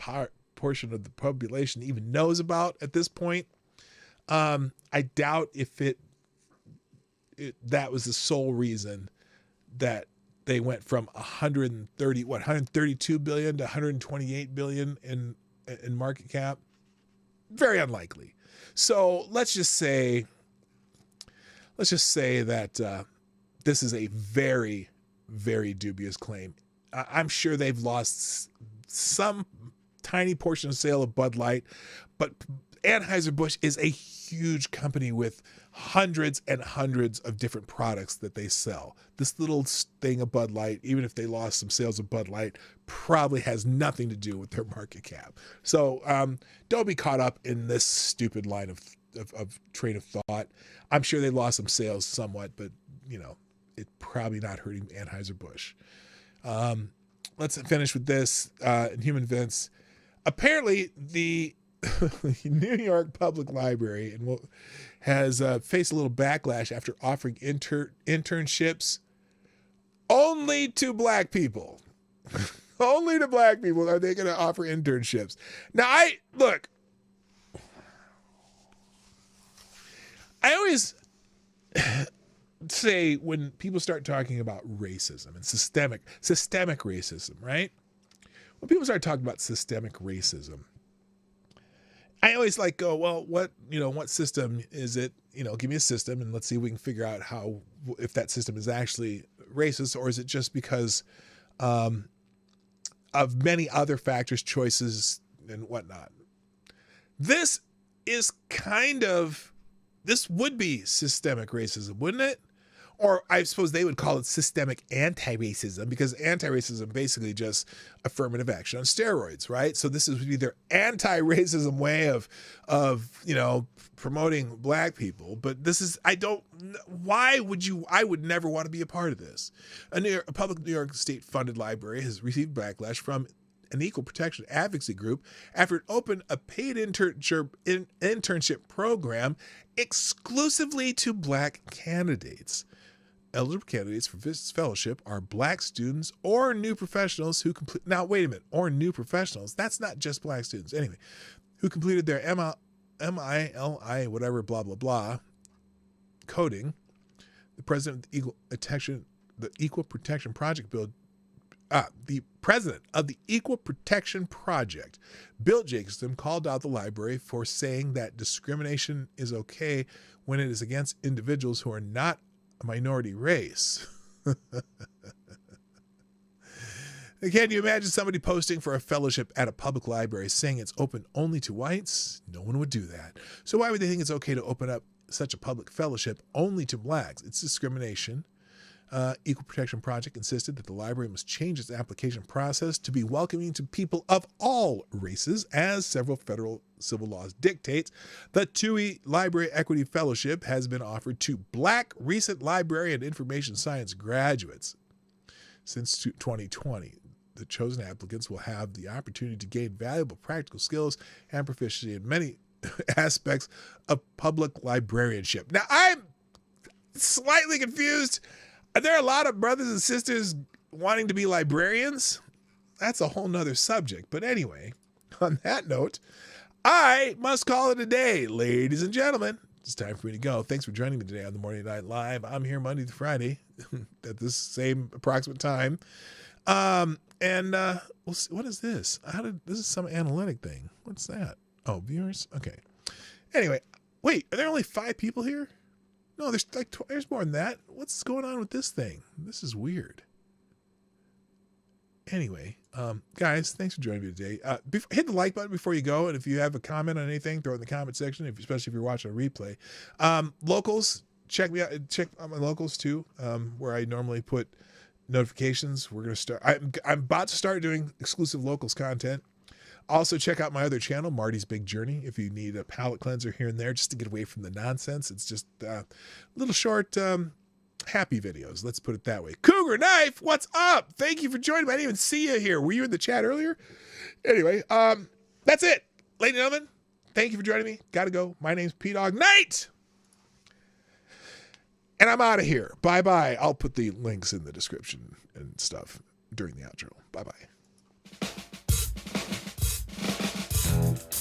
portion of the population even knows about at this point. I doubt if that was the sole reason that they went from 132 billion to 128 billion in market cap. Very unlikely. So let's just say that this is a very, very dubious claim. I'm sure they've lost some tiny portion of sale of Bud Light, but Anheuser-Busch is a huge company with hundreds and hundreds of different products that they sell. This little thing of Bud Light, even if they lost some sales of Bud Light, probably has nothing to do with their market cap. So don't be caught up in this stupid line of train of thought. I'm sure they lost some sales somewhat, but it's probably not hurting Anheuser-Busch. Let's finish with this in human events. Apparently, the New York Public Library has faced a little backlash after offering internships only to black people. Only to black people are they going to offer internships. Now, I always say when people start talking about racism and systemic racism, right? When people start talking about systemic racism, I always go, well, what system is it? Give me a system and let's see if we can figure out if that system is actually racist, or is it just because of many other factors, choices, and whatnot. This would be systemic racism, wouldn't it? Or I suppose they would call it systemic anti-racism, because anti-racism basically just affirmative action on steroids, right? So this would be their anti-racism way of promoting black people. But this is, I would never want to be a part of this. A public New York state funded library has received backlash from an equal protection advocacy group after it opened a paid internship program exclusively to black candidates. Eligible candidates for this fellowship are black students or new professionals who complete. Now, wait a minute. Or new professionals. That's not just black students. Anyway, who completed their MILI, whatever, blah, blah, blah, coding. The president of the Equal Protection Project the president of the Equal Protection Project, Bill Jacobson, called out the library for saying that discrimination is okay when it is against individuals who are not a minority race. Can you imagine somebody posting for a fellowship at a public library saying it's open only to whites? No one would do that. So why would they think it's okay to open up such a public fellowship only to blacks? It's discrimination. Equal Protection Project insisted that the library must change its application process to be welcoming to people of all races, as several federal civil laws dictates. The TUI Library Equity Fellowship has been offered to black recent library and information science graduates since 2020. The chosen applicants will have the opportunity to gain valuable practical skills and proficiency in many aspects of public librarianship. Now, I'm slightly confused. Are there a lot of brothers and sisters wanting to be librarians? That's a whole nother subject. But anyway, on that note, I must call it a day, ladies and gentlemen. It's time for me to go. Thanks for joining me today on the Morning Night Live. I'm here Monday to Friday at this same approximate time. We'll see. What is this? This is some analytic thing. What's that? Oh, viewers? Okay. Anyway, wait, are there only 5 people here? No, there's more than that. What's going on with this thing? This is weird. Anyway, guys, thanks for joining me today. Hit the like button before you go, and if you have a comment on anything, throw it in the comment section, especially if you're watching a replay. Locals, check me out. Check out my locals too, where I normally put notifications. We're gonna start. I'm about to start doing exclusive locals content. Also, check out my other channel, Marty's Big Journey, if you need a palate cleanser here and there just to get away from the nonsense. It's just little short, happy videos. Let's put it that way. Cougar Knife, what's up? Thank you for joining me. I didn't even see you here. Were you in the chat earlier? Anyway, that's it. Ladies and gentlemen, thank you for joining me. Gotta go. My name's P-Dog Knight. And I'm out of here. Bye-bye. I'll put the links in the description and stuff during the outro. Bye-bye.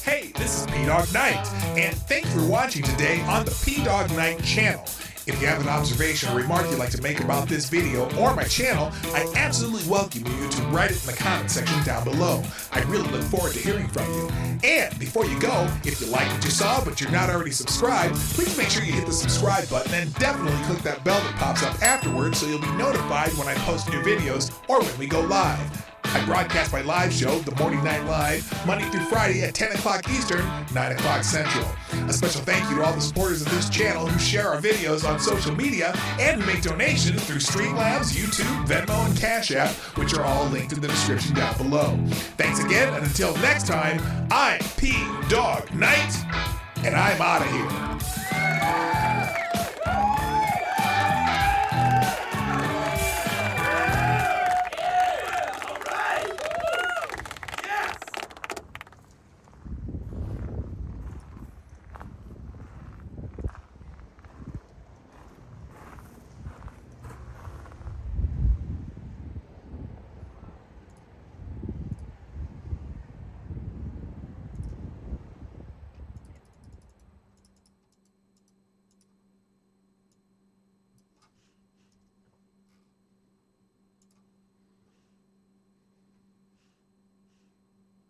Hey, this is P-Dog Knight, and thank you for watching today on the P-Dog Knight channel. If you have an observation or remark you'd like to make about this video or my channel, I absolutely welcome you to write it in the comment section down below. I really look forward to hearing from you. And before you go, if you like what you saw but you're not already subscribed, please make sure you hit the subscribe button and definitely click that bell that pops up afterwards so you'll be notified when I post new videos or when we go live. I broadcast my live show, The Morning Night Live, Monday through Friday at 10 o'clock Eastern, 9 o'clock Central. A special thank you to all the supporters of this channel who share our videos on social media and who make donations through Streamlabs, YouTube, Venmo, and Cash App, which are all linked in the description down below. Thanks again, and until next time, I'm P-Dog Knight, and I'm out of here.